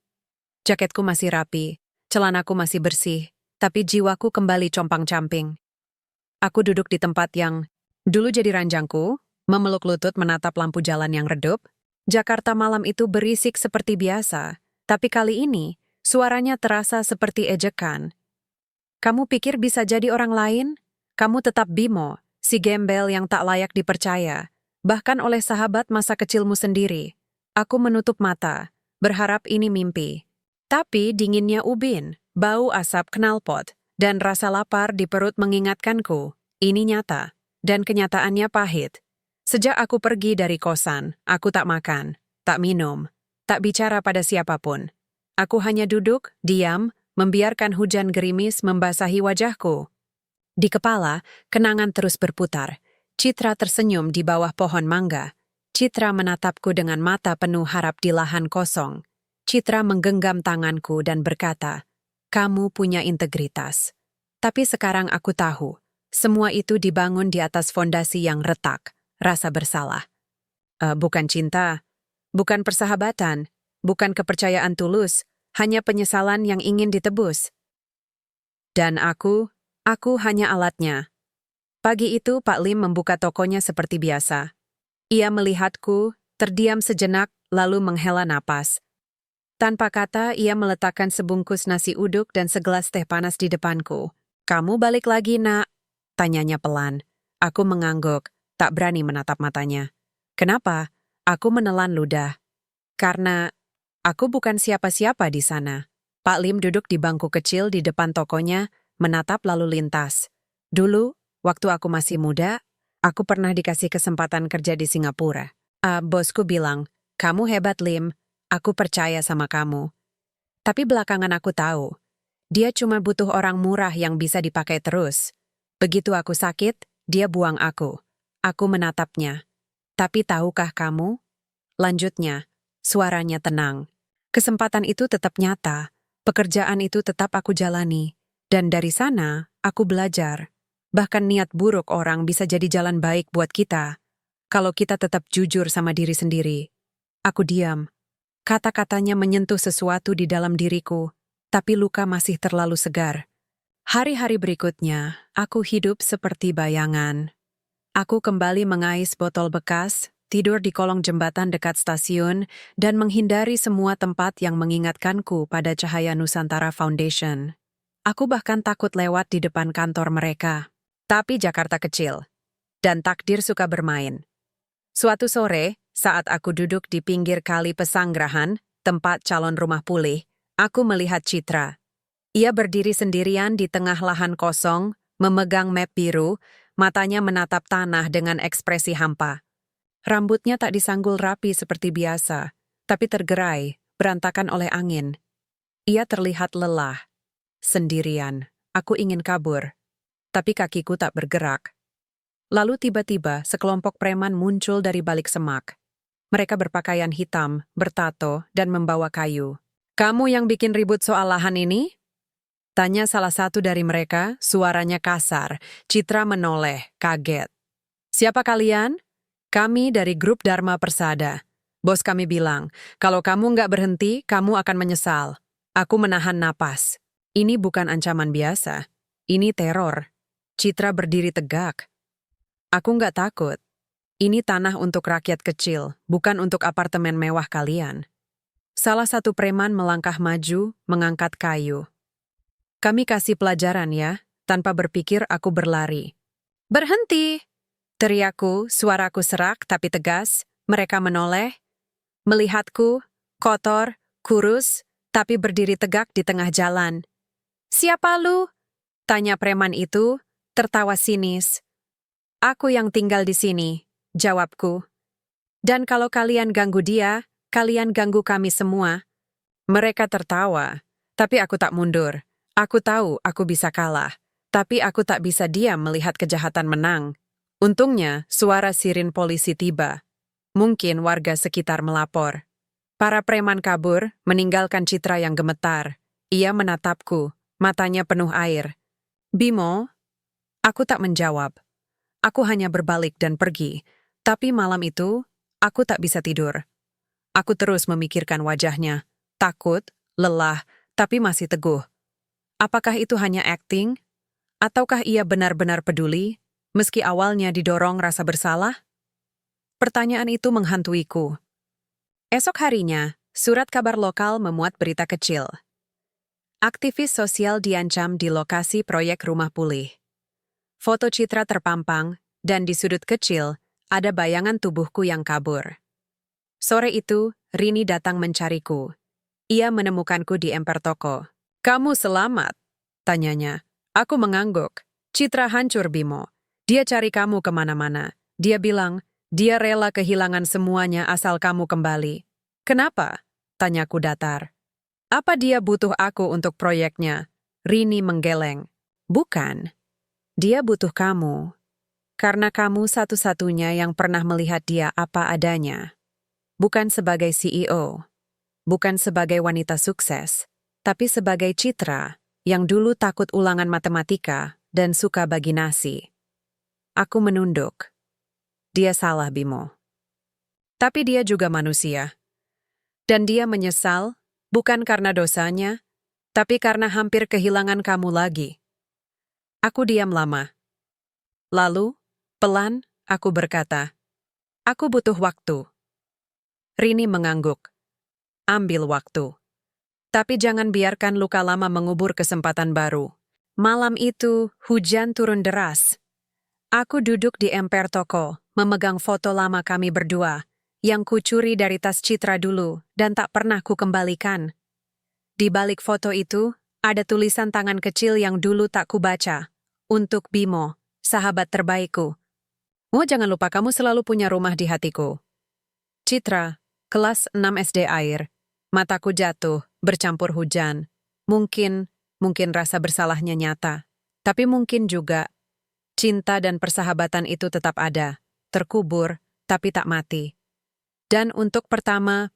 Jaketku masih rapi, celanaku masih bersih, tapi jiwaku kembali compang-camping. Aku duduk di tempat yang dulu jadi ranjangku, memeluk lutut menatap lampu jalan yang redup. Jakarta malam itu berisik seperti biasa, tapi kali ini suaranya terasa seperti ejekan. Kamu pikir bisa jadi orang lain? Kamu tetap Bimo, si gembel yang tak layak dipercaya, bahkan oleh sahabat masa kecilmu sendiri. Aku menutup mata, berharap ini mimpi. Tapi dinginnya ubin, bau asap knalpot, dan rasa lapar di perut mengingatkanku. Ini nyata, dan kenyataannya pahit. Sejak aku pergi dari kosan, aku tak makan, tak minum, tak bicara pada siapapun. Aku hanya duduk, diam, membiarkan hujan gerimis membasahi wajahku. Di kepala, kenangan terus berputar. Citra tersenyum di bawah pohon mangga. Citra menatapku dengan mata penuh harap di lahan kosong. Citra menggenggam tanganku dan berkata, "Kamu punya integritas." Tapi sekarang aku tahu, semua itu dibangun di atas fondasi yang retak, rasa bersalah. Bukan cinta, bukan persahabatan, bukan kepercayaan tulus, hanya penyesalan yang ingin ditebus. Dan aku hanya alatnya. Pagi itu Pak Lim membuka tokonya seperti biasa. Ia melihatku, terdiam sejenak, lalu menghela napas. Tanpa kata, ia meletakkan sebungkus nasi uduk dan segelas teh panas di depanku. "Kamu balik lagi, Nak?" tanyanya pelan. Aku mengangguk, tak berani menatap matanya. Kenapa? Aku menelan ludah. Karena aku bukan siapa-siapa di sana. Pak Lim duduk di bangku kecil di depan tokonya, menatap lalu lintas. Dulu, waktu aku masih muda, aku pernah dikasih kesempatan kerja di Singapura. Bosku bilang, "Kamu hebat, Lim. Aku percaya sama kamu." Tapi belakangan aku tahu, dia cuma butuh orang murah yang bisa dipakai terus. Begitu aku sakit, dia buang aku. Aku menatapnya. Tapi tahukah kamu? Lanjutnya, suaranya tenang. Kesempatan itu tetap nyata, pekerjaan itu tetap aku jalani, dan dari sana aku belajar. Bahkan niat buruk orang bisa jadi jalan baik buat kita, kalau kita tetap jujur sama diri sendiri. Aku diam. Kata-katanya menyentuh sesuatu di dalam diriku, tapi luka masih terlalu segar. Hari-hari berikutnya, aku hidup seperti bayangan. Aku kembali mengais botol bekas, tidur di kolong jembatan dekat stasiun, dan menghindari semua tempat yang mengingatkanku pada Cahaya Nusantara Foundation. Aku bahkan takut lewat di depan kantor mereka. Tapi Jakarta kecil, dan takdir suka bermain. Suatu sore, saat aku duduk di pinggir kali Pesanggerahan, tempat calon rumah pulih, aku melihat Citra. Ia berdiri sendirian di tengah lahan kosong, memegang map biru, matanya menatap tanah dengan ekspresi hampa. Rambutnya tak disanggul rapi seperti biasa, tapi tergerai, berantakan oleh angin. Ia terlihat lelah. Sendirian, aku ingin kabur. Tapi kakiku tak bergerak. Lalu tiba-tiba sekelompok preman muncul dari balik semak. Mereka berpakaian hitam, bertato, dan membawa kayu. "Kamu yang bikin ribut soal lahan ini?" Tanya salah satu dari mereka, suaranya kasar. Citra menoleh, kaget. "Siapa kalian?" "Kami dari grup Dharma Persada. Bos kami bilang, kalau kamu nggak berhenti, kamu akan menyesal." Aku menahan napas. Ini bukan ancaman biasa. Ini teror. Citra berdiri tegak. "Aku nggak takut. Ini tanah untuk rakyat kecil, bukan untuk apartemen mewah kalian." Salah satu preman melangkah maju, mengangkat kayu. "Kami kasih pelajaran ya." Tanpa berpikir aku berlari. "Berhenti!" Teriakku, suaraku serak tapi tegas. Mereka menoleh, melihatku, kotor, kurus, tapi berdiri tegak di tengah jalan. "Siapa lu?" Tanya preman itu, tertawa sinis. "Aku yang tinggal di sini," jawabku. "Dan kalau kalian ganggu dia, kalian ganggu kami semua." Mereka tertawa, tapi aku tak mundur. Aku tahu aku bisa kalah, tapi aku tak bisa diam melihat kejahatan menang. Untungnya, suara sirin polisi tiba. Mungkin warga sekitar melapor. Para preman kabur, meninggalkan Citra yang gemetar. Ia menatapku, matanya penuh air. "Bimo?" Aku tak menjawab. Aku hanya berbalik dan pergi. Tapi malam itu, aku tak bisa tidur. Aku terus memikirkan wajahnya. Takut, lelah, tapi masih teguh. Apakah itu hanya akting? Ataukah ia benar-benar peduli, meski awalnya didorong rasa bersalah? Pertanyaan itu menghantuiku. Esok harinya, surat kabar lokal memuat berita kecil. Aktivis sosial diancam di lokasi proyek rumah pulih. Foto Citra terpampang, dan di sudut kecil, ada bayangan tubuhku yang kabur. Sore itu, Rini datang mencariku. Ia menemukanku di emper toko. "Kamu selamat?" tanyanya. Aku mengangguk. "Citra hancur, Bimo. Dia cari kamu kemana-mana. Dia bilang, dia rela kehilangan semuanya asal kamu kembali." "Kenapa?" tanyaku datar. "Apa dia butuh aku untuk proyeknya?" Rini menggeleng. "Bukan. Dia butuh kamu. Karena kamu satu-satunya yang pernah melihat dia apa adanya. Bukan sebagai CEO. Bukan sebagai wanita sukses. Tapi sebagai Citra yang dulu takut ulangan matematika dan suka bagi nasi." Aku menunduk. Dia salah, Bimo. Tapi dia juga manusia. Dan dia menyesal, bukan karena dosanya, tapi karena hampir kehilangan kamu lagi. Aku diam lama. Lalu, pelan, aku berkata, "Aku butuh waktu." Rini mengangguk. "Ambil waktu. Tapi jangan biarkan luka lama mengubur kesempatan baru." Malam itu, hujan turun deras. Aku duduk di emper toko, memegang foto lama kami berdua, yang kucuri dari tas Citra dulu dan tak pernah kukembalikan. Di balik foto itu, ada tulisan tangan kecil yang dulu tak kubaca. "Untuk Bimo, sahabat terbaikku. Oh, jangan lupa kamu selalu punya rumah di hatiku." Citra, kelas 6 SD air. Mataku jatuh, bercampur hujan. Mungkin rasa bersalahnya nyata. Tapi mungkin juga, cinta dan persahabatan itu tetap ada, terkubur, tapi tak mati. Dan untuk pertama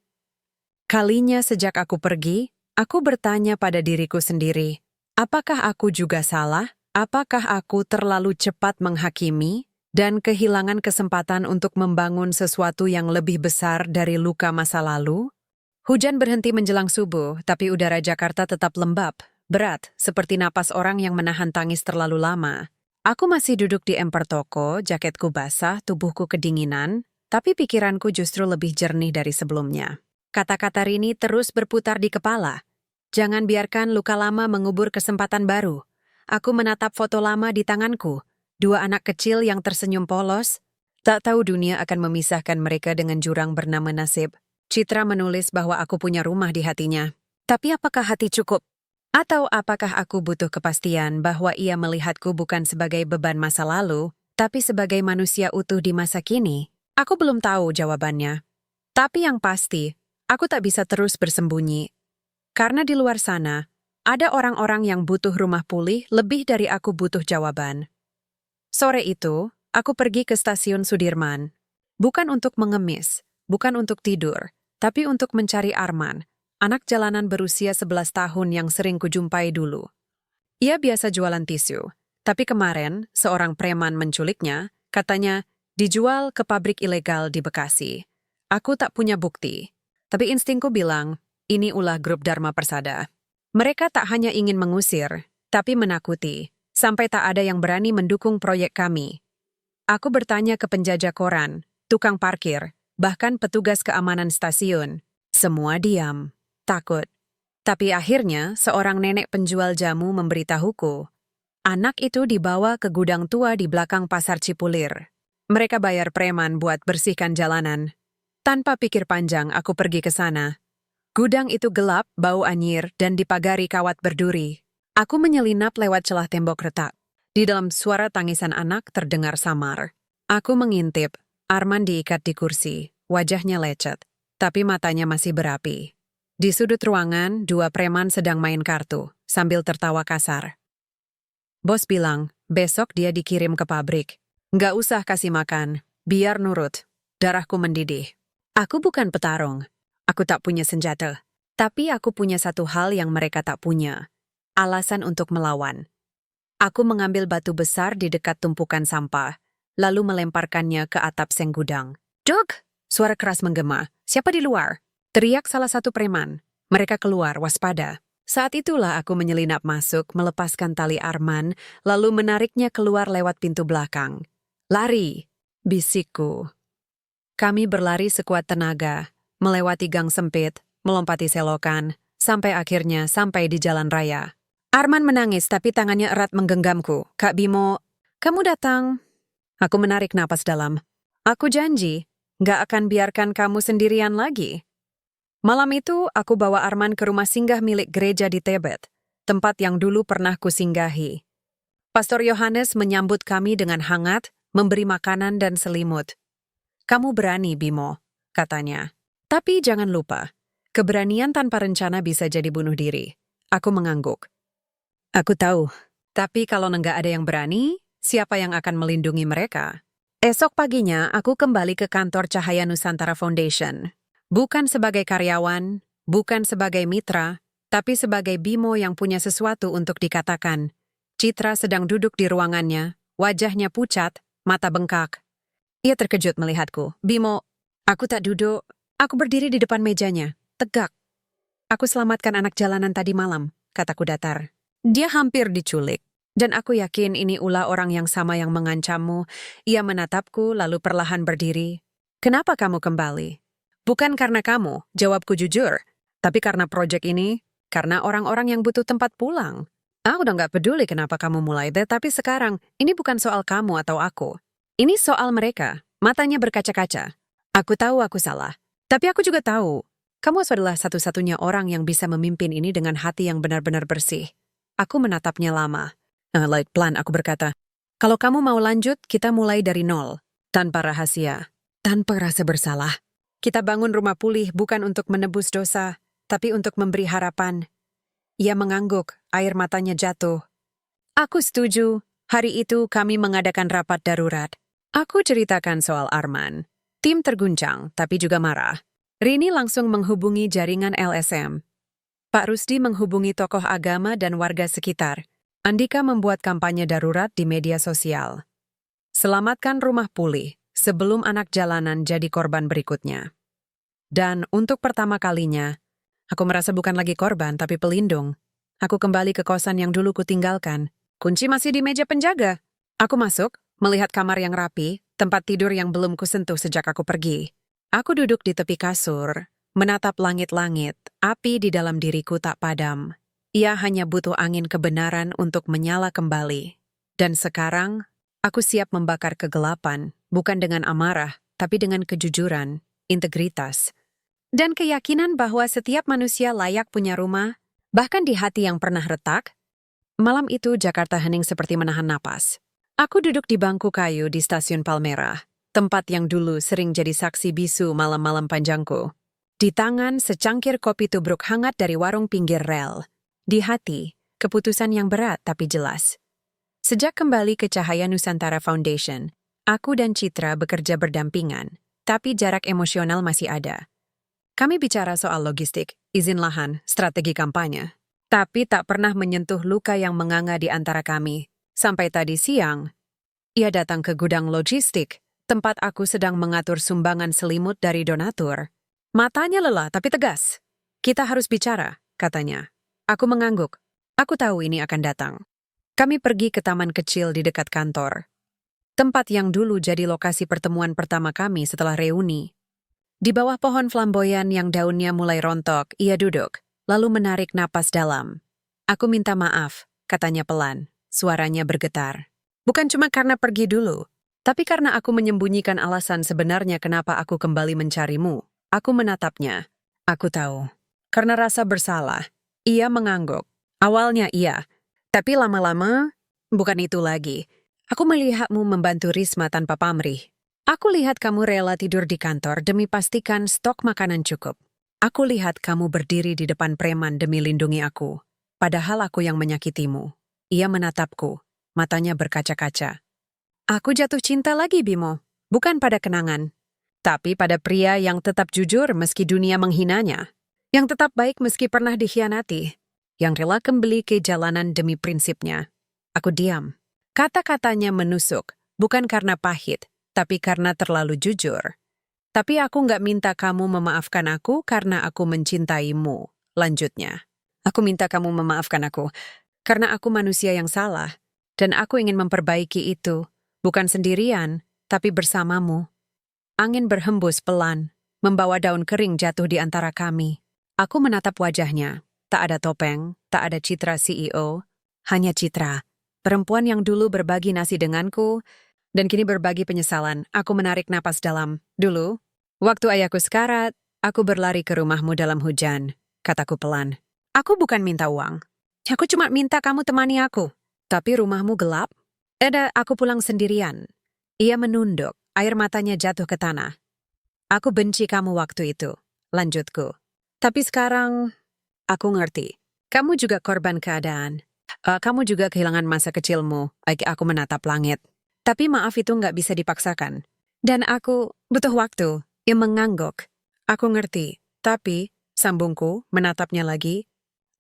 kalinya sejak aku pergi, aku bertanya pada diriku sendiri, apakah aku juga salah? Apakah aku terlalu cepat menghakimi dan kehilangan kesempatan untuk membangun sesuatu yang lebih besar dari luka masa lalu? Hujan berhenti menjelang subuh, tapi udara Jakarta tetap lembab, berat, seperti napas orang yang menahan tangis terlalu lama. Aku masih duduk di emper toko, jaketku basah, tubuhku kedinginan, tapi pikiranku justru lebih jernih dari sebelumnya. Kata-kata Rini terus berputar di kepala. Jangan biarkan luka lama mengubur kesempatan baru. Aku menatap foto lama di tanganku, 2 anak kecil yang tersenyum polos. Tak tahu dunia akan memisahkan mereka dengan jurang bernama nasib. Citra menulis bahwa aku punya rumah di hatinya. Tapi apakah hati cukup? Atau apakah aku butuh kepastian bahwa ia melihatku bukan sebagai beban masa lalu, tapi sebagai manusia utuh di masa kini? Aku belum tahu jawabannya. Tapi yang pasti, aku tak bisa terus bersembunyi. Karena di luar sana, ada orang-orang yang butuh rumah pulih lebih dari aku butuh jawaban. Sore itu, aku pergi ke stasiun Sudirman. Bukan untuk mengemis, bukan untuk tidur, tapi untuk mencari Arman, anak jalanan berusia 11 tahun yang sering kujumpai dulu. Ia biasa jualan tisu, tapi kemarin seorang preman menculiknya, katanya dijual ke pabrik ilegal di Bekasi. Aku tak punya bukti, tapi instingku bilang, ini ulah grup Dharma Persada. Mereka tak hanya ingin mengusir, tapi menakuti, sampai tak ada yang berani mendukung proyek kami. Aku bertanya ke penjajah koran, tukang parkir, bahkan petugas keamanan stasiun. Semua diam, takut. Tapi akhirnya seorang nenek penjual jamu memberitahuku. Anak itu dibawa ke gudang tua di belakang pasar Cipulir. Mereka bayar preman buat bersihkan jalanan. Tanpa pikir panjang aku pergi ke sana. Gudang itu gelap, bau anyir, dan dipagari kawat berduri. Aku menyelinap lewat celah tembok retak. Di dalam suara tangisan anak terdengar samar. Aku mengintip. Arman diikat di kursi, wajahnya lecet, tapi matanya masih berapi. Di sudut ruangan, 2 preman sedang main kartu, sambil tertawa kasar. Bos bilang, besok dia dikirim ke pabrik. Nggak usah kasih makan, biar nurut. Darahku mendidih. Aku bukan petarung. Aku tak punya senjata, tapi aku punya satu hal yang mereka tak punya. Alasan untuk melawan. Aku mengambil batu besar di dekat tumpukan sampah, lalu melemparkannya ke atap seng gudang. Dog! Suara keras menggema. Siapa di luar? Teriak salah satu preman. Mereka keluar, waspada. Saat itulah aku menyelinap masuk, melepaskan tali Arman, lalu menariknya keluar lewat pintu belakang. Lari! Bisikku. Kami berlari sekuat tenaga. Melewati gang sempit, melompati selokan, sampai akhirnya sampai di jalan raya. Arman menangis tapi tangannya erat menggenggamku. Kak Bimo, kamu datang. Aku menarik napas dalam. Aku janji, gak akan biarkan kamu sendirian lagi. Malam itu, aku bawa Arman ke rumah singgah milik gereja di Tebet, tempat yang dulu pernah kusinggahi. Pastor Yohanes menyambut kami dengan hangat, memberi makanan dan selimut. Kamu berani, Bimo, katanya. Tapi jangan lupa, keberanian tanpa rencana bisa jadi bunuh diri. Aku mengangguk. Aku tahu, tapi kalau nggak ada yang berani, siapa yang akan melindungi mereka? Esok paginya, aku kembali ke kantor Cahaya Nusantara Foundation. Bukan sebagai karyawan, bukan sebagai mitra, tapi sebagai Bimo yang punya sesuatu untuk dikatakan. Citra sedang duduk di ruangannya, wajahnya pucat, mata bengkak. Ia terkejut melihatku. Bimo, aku tak duduk. Aku berdiri di depan mejanya, tegak. Aku selamatkan anak jalanan tadi malam, kataku datar. Dia hampir diculik, dan aku yakin ini ulah orang yang sama yang mengancammu. Ia menatapku lalu perlahan berdiri. Kenapa kamu kembali? Bukan karena kamu, jawabku jujur. Tapi karena proyek ini, karena orang-orang yang butuh tempat pulang. Aku udah gak peduli kenapa kamu mulai deh, tapi sekarang ini bukan soal kamu atau aku. Ini soal mereka, matanya berkaca-kaca. Aku tahu aku salah. Tapi aku juga tahu, kamu adalah satu-satunya orang yang bisa memimpin ini dengan hati yang benar-benar bersih. Aku menatapnya lama. Pelan aku berkata, kalau kamu mau lanjut, kita mulai dari nol. Tanpa rahasia, tanpa rasa bersalah. Kita bangun rumah pulih bukan untuk menebus dosa, tapi untuk memberi harapan. Ia mengangguk, air matanya jatuh. Aku setuju, hari itu kami mengadakan rapat darurat. Aku ceritakan soal Arman. Tim terguncang, tapi juga marah. Rini langsung menghubungi jaringan LSM. Pak Rusdi menghubungi tokoh agama dan warga sekitar. Andika membuat kampanye darurat di media sosial. Selamatkan rumah pulih sebelum anak jalanan jadi korban berikutnya. Dan untuk pertama kalinya, aku merasa bukan lagi korban tapi pelindung. Aku kembali ke kosan yang dulu kutinggalkan. Kunci masih di meja penjaga. Aku masuk, melihat kamar yang rapi, tempat tidur yang belum kusentuh sejak aku pergi. Aku duduk di tepi kasur, menatap langit-langit, api di dalam diriku tak padam. Ia hanya butuh angin kebenaran untuk menyala kembali. Dan sekarang, aku siap membakar kegelapan, bukan dengan amarah, tapi dengan kejujuran, integritas, dan keyakinan bahwa setiap manusia layak punya rumah, bahkan di hati yang pernah retak. Malam itu Jakarta hening seperti menahan napas. Aku duduk di bangku kayu di stasiun Palmerah, tempat yang dulu sering jadi saksi bisu malam-malam panjangku. Di tangan secangkir kopi tubruk hangat dari warung pinggir rel. Di hati, keputusan yang berat tapi jelas. Sejak kembali ke Cahaya Nusantara Foundation, aku dan Citra bekerja berdampingan, tapi jarak emosional masih ada. Kami bicara soal logistik, izin lahan, strategi kampanye, tapi tak pernah menyentuh luka yang menganga di antara kami. Sampai tadi siang, ia datang ke gudang logistik, tempat aku sedang mengatur sumbangan selimut dari donatur. Matanya lelah tapi tegas. Kita harus bicara, katanya. Aku mengangguk. Aku tahu ini akan datang. Kami pergi ke taman kecil di dekat kantor. Tempat yang dulu jadi lokasi pertemuan pertama kami setelah reuni. Di bawah pohon flamboyan yang daunnya mulai rontok, ia duduk, lalu menarik napas dalam. Aku minta maaf, katanya pelan. Suaranya bergetar. Bukan cuma karena pergi dulu, tapi karena aku menyembunyikan alasan sebenarnya kenapa aku kembali mencarimu. Aku menatapnya. Aku tahu. Karena rasa bersalah. Ia mengangguk. Awalnya iya, tapi lama-lama bukan itu lagi. Aku melihatmu membantu Risma tanpa pamrih. Aku lihat kamu rela tidur di kantor demi pastikan stok makanan cukup. Aku lihat kamu berdiri di depan preman demi lindungi aku. Padahal aku yang menyakitimu. Ia menatapku, matanya berkaca-kaca. Aku jatuh cinta lagi, Bimo. Bukan pada kenangan, tapi pada pria yang tetap jujur meski dunia menghinanya. Yang tetap baik meski pernah dikhianati. Yang rela kembali ke jalanan demi prinsipnya. Aku diam. Kata-katanya menusuk, bukan karena pahit, tapi karena terlalu jujur. Tapi aku nggak minta kamu memaafkan aku karena aku mencintaimu. Lanjutnya. Aku minta kamu memaafkan aku. Karena aku manusia yang salah, dan aku ingin memperbaiki itu, bukan sendirian, tapi bersamamu. Angin berhembus pelan, membawa daun kering jatuh di antara kami. Aku menatap wajahnya, tak ada topeng, tak ada Citra CEO, hanya Citra, perempuan yang dulu berbagi nasi denganku, dan kini berbagi penyesalan. Aku menarik napas dalam. Dulu, waktu ayahku sekarat, aku berlari ke rumahmu dalam hujan, kataku pelan. Aku bukan minta uang. Aku cuma minta kamu temani aku. Tapi rumahmu gelap. Aku pulang sendirian. Ia menunduk, air matanya jatuh ke tanah. Aku benci kamu waktu itu, lanjutku. Tapi sekarang, aku ngerti. Kamu juga korban keadaan. Kamu juga kehilangan masa kecilmu. Aku menatap langit. Tapi maaf itu nggak bisa dipaksakan. Dan aku butuh waktu. Ia mengangguk. Aku ngerti. Tapi, sambungku, menatapnya lagi.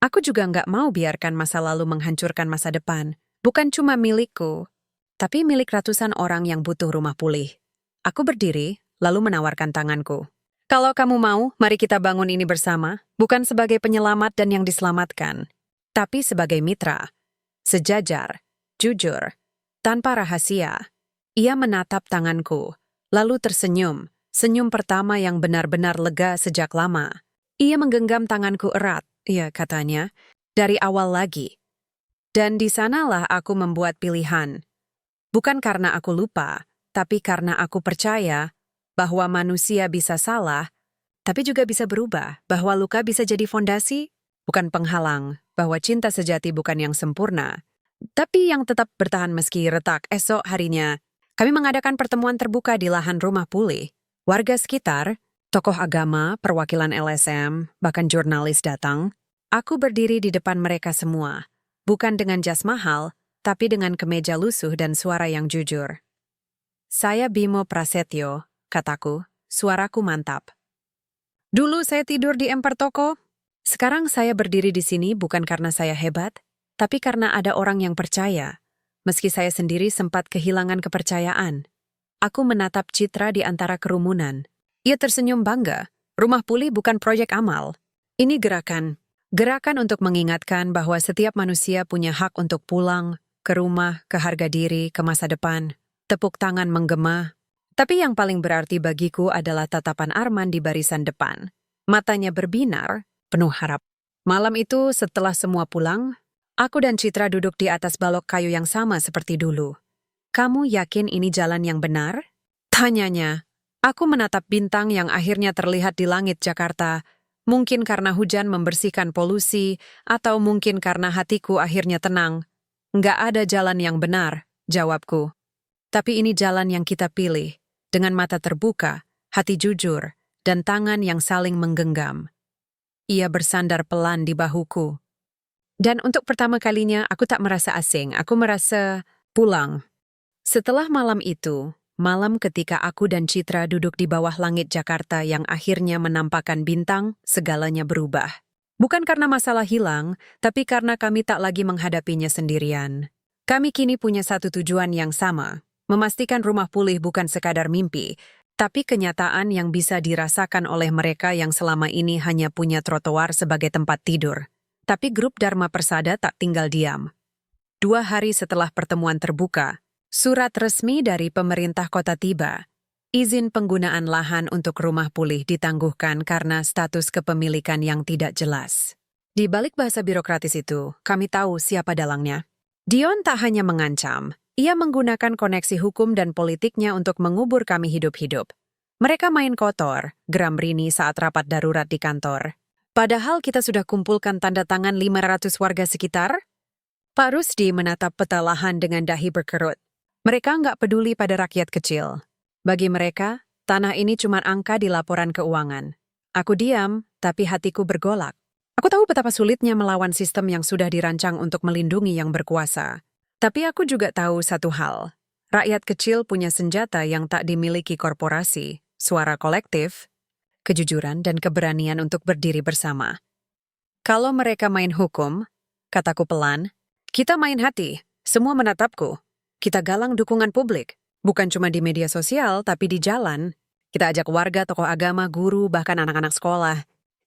Aku juga nggak mau biarkan masa lalu menghancurkan masa depan. Bukan cuma milikku, tapi milik ratusan orang yang butuh rumah pulih. Aku berdiri, lalu menawarkan tanganku. Kalau kamu mau, mari kita bangun ini bersama, bukan sebagai penyelamat dan yang diselamatkan, tapi sebagai mitra. Sejajar, jujur, tanpa rahasia. Ia menatap tanganku, lalu tersenyum, senyum pertama yang benar-benar lega sejak lama. Ia menggenggam tanganku erat. Iya, katanya, dari awal lagi. Dan di sanalah aku membuat pilihan. Bukan karena aku lupa, tapi karena aku percaya bahwa manusia bisa salah, tapi juga bisa berubah, bahwa luka bisa jadi fondasi, bukan penghalang, bahwa cinta sejati bukan yang sempurna, tapi yang tetap bertahan meski retak. Esok harinya, kami mengadakan pertemuan terbuka di lahan rumah pulih. Warga sekitar, tokoh agama, perwakilan LSM, bahkan jurnalis datang. Aku berdiri di depan mereka semua, bukan dengan jas mahal, tapi dengan kemeja lusuh dan suara yang jujur. Saya Bimo Prasetyo, kataku, suaraku mantap. Dulu saya tidur di emper toko. Sekarang saya berdiri di sini bukan karena saya hebat, tapi karena ada orang yang percaya. Meski saya sendiri sempat kehilangan kepercayaan. Aku menatap Citra di antara kerumunan. Ia tersenyum bangga. Rumah pulih bukan proyek amal. Ini gerakan. Gerakan untuk mengingatkan bahwa setiap manusia punya hak untuk pulang, ke rumah, ke harga diri, ke masa depan. Tepuk tangan menggema. Tapi yang paling berarti bagiku adalah tatapan Arman di barisan depan. Matanya berbinar, penuh harap. Malam itu setelah semua pulang, aku dan Citra duduk di atas balok kayu yang sama seperti dulu. Kamu yakin ini jalan yang benar? Tanyanya. Aku menatap bintang yang akhirnya terlihat di langit Jakarta. Mungkin karena hujan membersihkan polusi, atau mungkin karena hatiku akhirnya tenang. Nggak ada jalan yang benar, jawabku. Tapi ini jalan yang kita pilih. Dengan mata terbuka, hati jujur, dan tangan yang saling menggenggam. Ia bersandar pelan di bahuku. Dan untuk pertama kalinya, aku tak merasa asing, aku merasa pulang. Setelah malam itu, malam ketika aku dan Citra duduk di bawah langit Jakarta yang akhirnya menampakkan bintang, segalanya berubah. Bukan karena masalah hilang, tapi karena kami tak lagi menghadapinya sendirian. Kami kini punya satu tujuan yang sama. Memastikan rumah pulih bukan sekadar mimpi, tapi kenyataan yang bisa dirasakan oleh mereka yang selama ini hanya punya trotoar sebagai tempat tidur. Tapi grup Dharma Persada tak tinggal diam. 2 hari setelah pertemuan terbuka, surat resmi dari pemerintah kota tiba. Izin penggunaan lahan untuk rumah pulih ditangguhkan karena status kepemilikan yang tidak jelas. Di balik bahasa birokratis itu, kami tahu siapa dalangnya. Dion tak hanya mengancam, ia menggunakan koneksi hukum dan politiknya untuk mengubur kami hidup-hidup. Mereka main kotor, geram Rini saat rapat darurat di kantor. Padahal kita sudah kumpulkan tanda tangan 500 warga sekitar. Pak Rusdi menatap peta lahan dengan dahi berkerut. Mereka nggak peduli pada rakyat kecil. Bagi mereka, tanah ini cuma angka di laporan keuangan. Aku diam, tapi hatiku bergolak. Aku tahu betapa sulitnya melawan sistem yang sudah dirancang untuk melindungi yang berkuasa. Tapi aku juga tahu satu hal. Rakyat kecil punya senjata yang tak dimiliki korporasi, suara kolektif, kejujuran dan keberanian untuk berdiri bersama. Kalau mereka main hukum, kataku pelan, kita main hati, semua menatapku. Kita galang dukungan publik, bukan cuma di media sosial tapi di jalan. Kita ajak warga, tokoh agama, guru, bahkan anak-anak sekolah.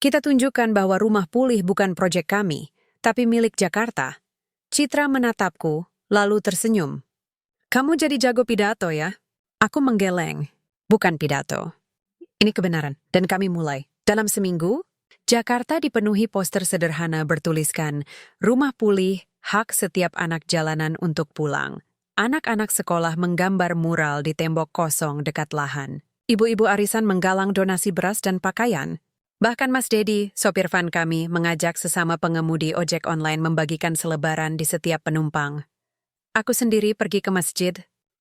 Kita tunjukkan bahwa rumah pulih bukan proyek kami, tapi milik Jakarta. Citra menatapku, lalu tersenyum. Kamu jadi jago pidato ya? Aku menggeleng. Bukan pidato. Ini kebenaran. Dan kami mulai. Dalam seminggu, Jakarta dipenuhi poster sederhana bertuliskan, rumah pulih, hak setiap anak jalanan untuk pulang. Anak-anak sekolah menggambar mural di tembok kosong dekat lahan. Ibu-ibu arisan menggalang donasi beras dan pakaian. Bahkan Mas Dedi, sopir van kami, mengajak sesama pengemudi ojek online membagikan selebaran di setiap penumpang. Aku sendiri pergi ke masjid,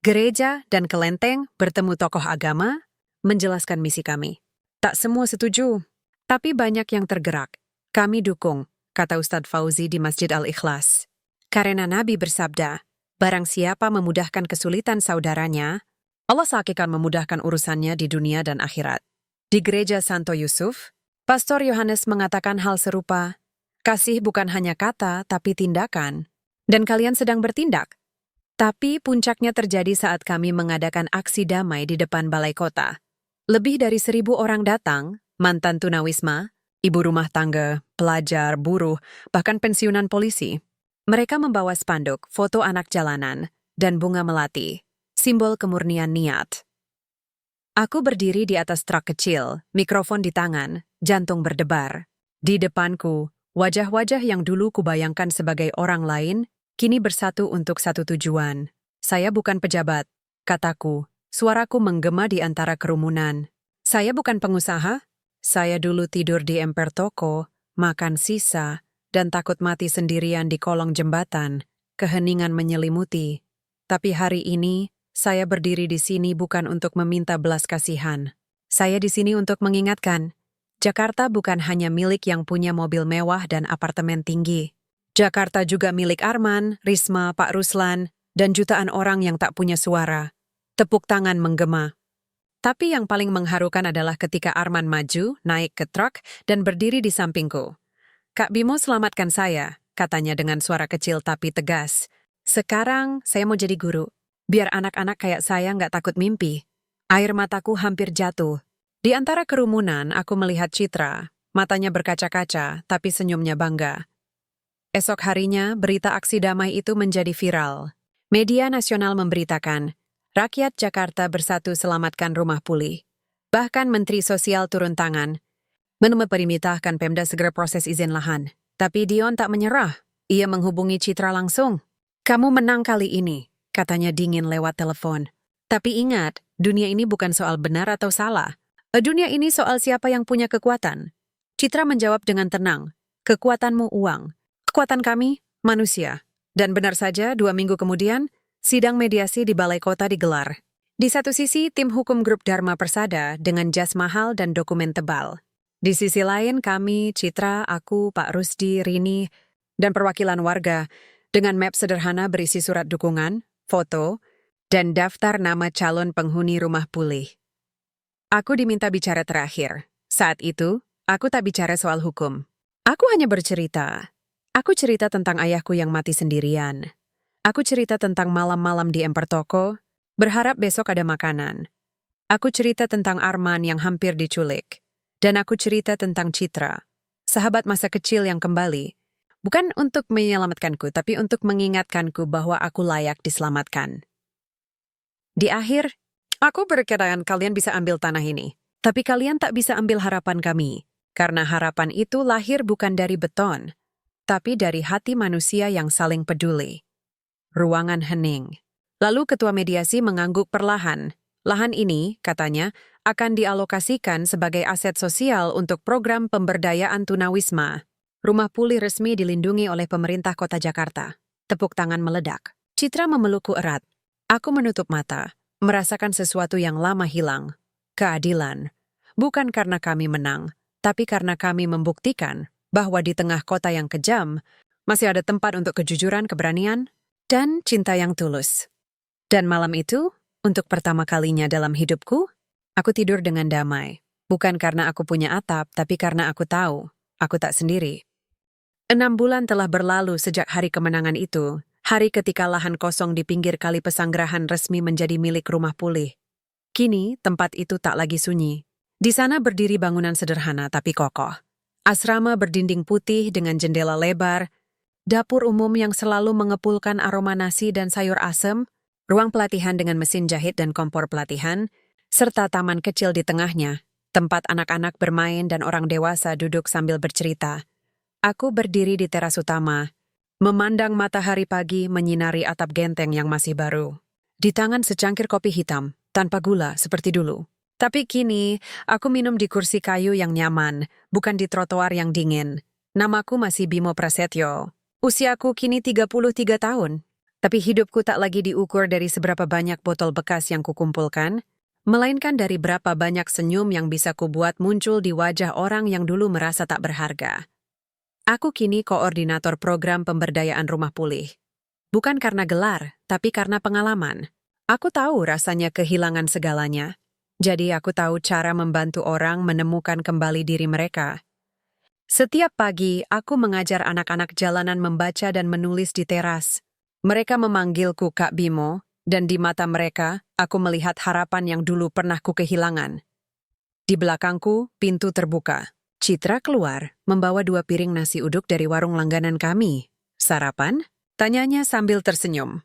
gereja, dan kelenteng bertemu tokoh agama, menjelaskan misi kami. Tak semua setuju, tapi banyak yang tergerak. Kami dukung, kata Ustadz Fauzi di Masjid Al-Ikhlas. Karena Nabi bersabda, barang siapa memudahkan kesulitan saudaranya, Allah seakan memudahkan urusannya di dunia dan akhirat. Di gereja Santo Yusuf, Pastor Yohanes mengatakan hal serupa, kasih bukan hanya kata tapi tindakan, dan kalian sedang bertindak. Tapi puncaknya terjadi saat kami mengadakan aksi damai di depan balai kota. Lebih dari 1.000 orang datang, mantan tunawisma, ibu rumah tangga, pelajar, buruh, bahkan pensiunan polisi. Mereka membawa spanduk, foto anak jalanan, dan bunga melati, simbol kemurnian niat. Aku berdiri di atas truk kecil, mikrofon di tangan, jantung berdebar. Di depanku, wajah-wajah yang dulu kubayangkan sebagai orang lain, kini bersatu untuk satu tujuan. Saya bukan pejabat, kataku. Suaraku menggema di antara kerumunan. Saya bukan pengusaha. Saya dulu tidur di emper toko, makan sisa, dan takut mati sendirian di kolong jembatan. Keheningan menyelimuti. Tapi hari ini, saya berdiri di sini bukan untuk meminta belas kasihan. Saya di sini untuk mengingatkan, Jakarta bukan hanya milik yang punya mobil mewah dan apartemen tinggi. Jakarta juga milik Arman, Risma, Pak Ruslan, dan jutaan orang yang tak punya suara. Tepuk tangan menggema. Tapi yang paling mengharukan adalah ketika Arman maju, naik ke truk, dan berdiri di sampingku. "Kak Bimo, selamatkan saya," katanya dengan suara kecil tapi tegas. "Sekarang saya mau jadi guru. Biar anak-anak kayak saya nggak takut mimpi." Air mataku hampir jatuh. Di antara kerumunan, aku melihat Citra. Matanya berkaca-kaca, tapi senyumnya bangga. Esok harinya, berita aksi damai itu menjadi viral. Media nasional memberitakan, rakyat Jakarta bersatu selamatkan rumah pulih. Bahkan Menteri Sosial turun tangan, memerintahkan Pemda segera proses izin lahan. Tapi Dion tak menyerah. Ia menghubungi Citra langsung. "Kamu menang kali ini," katanya dingin lewat telepon. "Tapi ingat, dunia ini bukan soal benar atau salah. Dunia ini soal siapa yang punya kekuatan." Citra menjawab dengan tenang, "Kekuatanmu uang. Kekuatan kami, manusia." Dan benar saja, 2 minggu kemudian, sidang mediasi di Balai Kota digelar. Di satu sisi, tim hukum grup Dharma Persada dengan jas mahal dan dokumen tebal. Di sisi lain, kami, Citra, aku, Pak Rusdi, Rini, dan perwakilan warga dengan map sederhana berisi surat dukungan, foto, dan daftar nama calon penghuni rumah pulih. Aku diminta bicara terakhir. Saat itu, aku tak bicara soal hukum. Aku hanya bercerita. Aku cerita tentang ayahku yang mati sendirian. Aku cerita tentang malam-malam di emper toko, berharap besok ada makanan. Aku cerita tentang Arman yang hampir diculik. Dan aku cerita tentang Citra, sahabat masa kecil yang kembali. Bukan untuk menyelamatkanku, tapi untuk mengingatkanku bahwa aku layak diselamatkan. Di akhir, aku berkiraan kalian bisa ambil tanah ini. Tapi kalian tak bisa ambil harapan kami. Karena harapan itu lahir bukan dari beton, tapi dari hati manusia yang saling peduli. Ruangan hening. Lalu ketua mediasi mengangguk perlahan. Lahan ini, katanya, akan dialokasikan sebagai aset sosial untuk program pemberdayaan tunawisma. Rumah pulih resmi dilindungi oleh pemerintah kota Jakarta. Tepuk tangan meledak. Citra memelukku erat. Aku menutup mata, merasakan sesuatu yang lama hilang. Keadilan. Bukan karena kami menang, tapi karena kami membuktikan bahwa di tengah kota yang kejam, masih ada tempat untuk kejujuran, keberanian, dan cinta yang tulus. Dan malam itu, untuk pertama kalinya dalam hidupku, aku tidur dengan damai. Bukan karena aku punya atap, tapi karena aku tahu, aku tak sendiri. 6 bulan telah berlalu sejak hari kemenangan itu, hari ketika lahan kosong di pinggir kali Pesanggerahan resmi menjadi milik rumah pulih. Kini, tempat itu tak lagi sunyi. Di sana berdiri bangunan sederhana tapi kokoh. Asrama berdinding putih dengan jendela lebar, dapur umum yang selalu mengepulkan aroma nasi dan sayur asem, ruang pelatihan dengan mesin jahit dan kompor pelatihan, serta taman kecil di tengahnya, tempat anak-anak bermain dan orang dewasa duduk sambil bercerita. Aku berdiri di teras utama, memandang matahari pagi menyinari atap genteng yang masih baru. Di tangan secangkir kopi hitam, tanpa gula seperti dulu. Tapi kini, aku minum di kursi kayu yang nyaman, bukan di trotoar yang dingin. Namaku masih Bimo Prasetyo. Usiaku kini 33 tahun. Tapi hidupku tak lagi diukur dari seberapa banyak botol bekas yang kukumpulkan, melainkan dari berapa banyak senyum yang bisa kubuat muncul di wajah orang yang dulu merasa tak berharga. Aku kini koordinator program pemberdayaan rumah pulih. Bukan karena gelar, tapi karena pengalaman. Aku tahu rasanya kehilangan segalanya. Jadi aku tahu cara membantu orang menemukan kembali diri mereka. Setiap pagi, aku mengajar anak-anak jalanan membaca dan menulis di teras. Mereka memanggilku Kak Bimo, dan di mata mereka, aku melihat harapan yang dulu pernah ku kehilangan. Di belakangku, pintu terbuka. Citra keluar, membawa 2 piring nasi uduk dari warung langganan kami. "Sarapan?" tanyanya sambil tersenyum.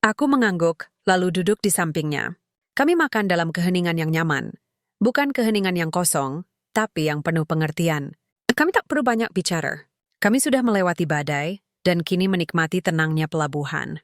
Aku mengangguk, lalu duduk di sampingnya. Kami makan dalam keheningan yang nyaman. Bukan keheningan yang kosong, tapi yang penuh pengertian. Kami tak perlu banyak bicara. Kami sudah melewati badai, dan kini menikmati tenangnya pelabuhan.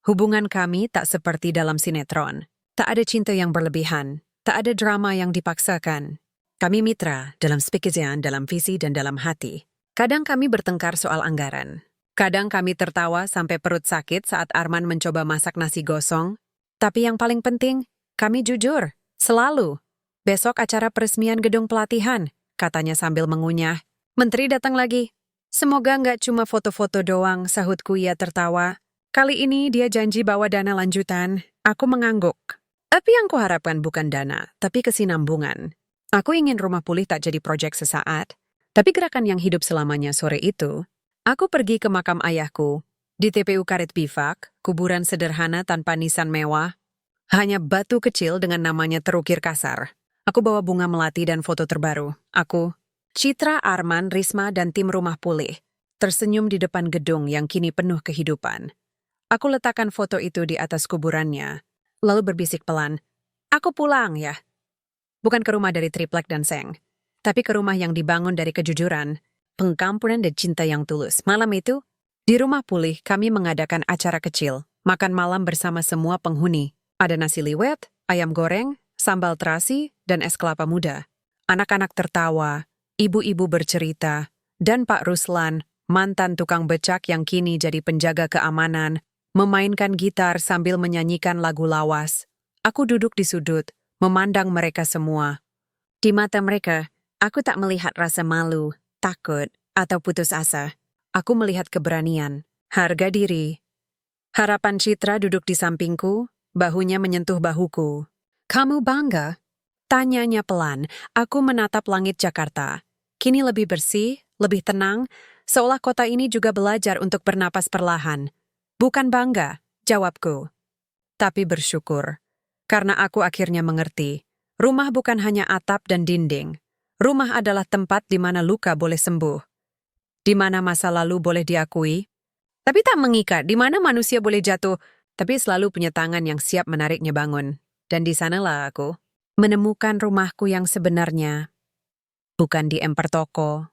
Hubungan kami tak seperti dalam sinetron. Tak ada cinta yang berlebihan. Tak ada drama yang dipaksakan. Kami mitra dalam pekerjaan, dalam visi, dan dalam hati. Kadang kami bertengkar soal anggaran. Kadang kami tertawa sampai perut sakit saat Arman mencoba masak nasi gosong. Tapi yang paling penting, kami jujur, selalu. "Besok acara peresmian gedung pelatihan," katanya sambil mengunyah. "Menteri datang lagi. Semoga nggak cuma foto-foto doang," sahutku ia tertawa. Kali ini dia janji bawa dana lanjutan. Aku mengangguk. Tapi yang kuharapkan bukan dana, tapi kesinambungan. Aku ingin rumah pulih tak jadi proyek sesaat, tapi gerakan yang hidup selamanya. Sore itu, aku pergi ke makam ayahku. Di TPU Karet Bifak, kuburan sederhana tanpa nisan mewah, hanya batu kecil dengan namanya terukir kasar. Aku bawa bunga melati dan foto terbaru. Aku, Citra, Arman, Risma, dan tim rumah pulih, tersenyum di depan gedung yang kini penuh kehidupan. Aku letakkan foto itu di atas kuburannya, lalu berbisik pelan, "Aku pulang ya." Bukan ke rumah dari Triplek dan Seng, tapi ke rumah yang dibangun dari kejujuran, pengkampunan dan cinta yang tulus. Malam itu, di rumah pulih kami mengadakan acara kecil, makan malam bersama semua penghuni. Ada nasi liwet, ayam goreng, sambal terasi, dan es kelapa muda. Anak-anak tertawa, ibu-ibu bercerita, dan Pak Ruslan, mantan tukang becak yang kini jadi penjaga keamanan, memainkan gitar sambil menyanyikan lagu lawas. Aku duduk di sudut, memandang mereka semua. Di mata mereka, aku tak melihat rasa malu, takut, atau putus asa. Aku melihat keberanian, harga diri. Harapan Citra duduk di sampingku, bahunya menyentuh bahuku. "Kamu bangga?" Tanyanya pelan. Aku menatap langit Jakarta. Kini lebih bersih, lebih tenang, seolah kota ini juga belajar untuk bernapas perlahan. "Bukan bangga," jawabku, "tapi bersyukur. Karena aku akhirnya mengerti, rumah bukan hanya atap dan dinding. Rumah adalah tempat di mana luka boleh sembuh, di mana masa lalu boleh diakui, tapi tak mengikat, di mana manusia boleh jatuh, tapi selalu punya tangan yang siap menariknya bangun. Dan di sanalah aku menemukan rumahku yang sebenarnya, bukan di emper toko,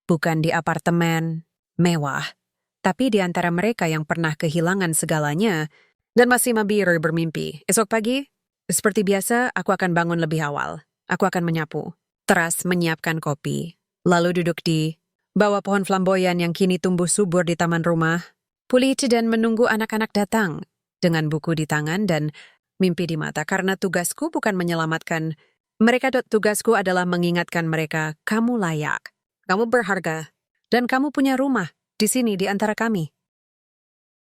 bukan di apartemen mewah, tapi di antara mereka yang pernah kehilangan segalanya dan masih mabir bermimpi. Esok pagi, seperti biasa, aku akan bangun lebih awal. Aku akan menyapu, teras menyiapkan kopi, lalu duduk di bawah pohon flamboyan yang kini tumbuh subur di taman rumah, pulih dan menunggu anak-anak datang dengan buku di tangan dan mimpi di mata. Karena tugasku bukan menyelamatkan mereka, tugasku adalah mengingatkan mereka, kamu layak, kamu berharga, dan kamu punya rumah di sini di antara kami.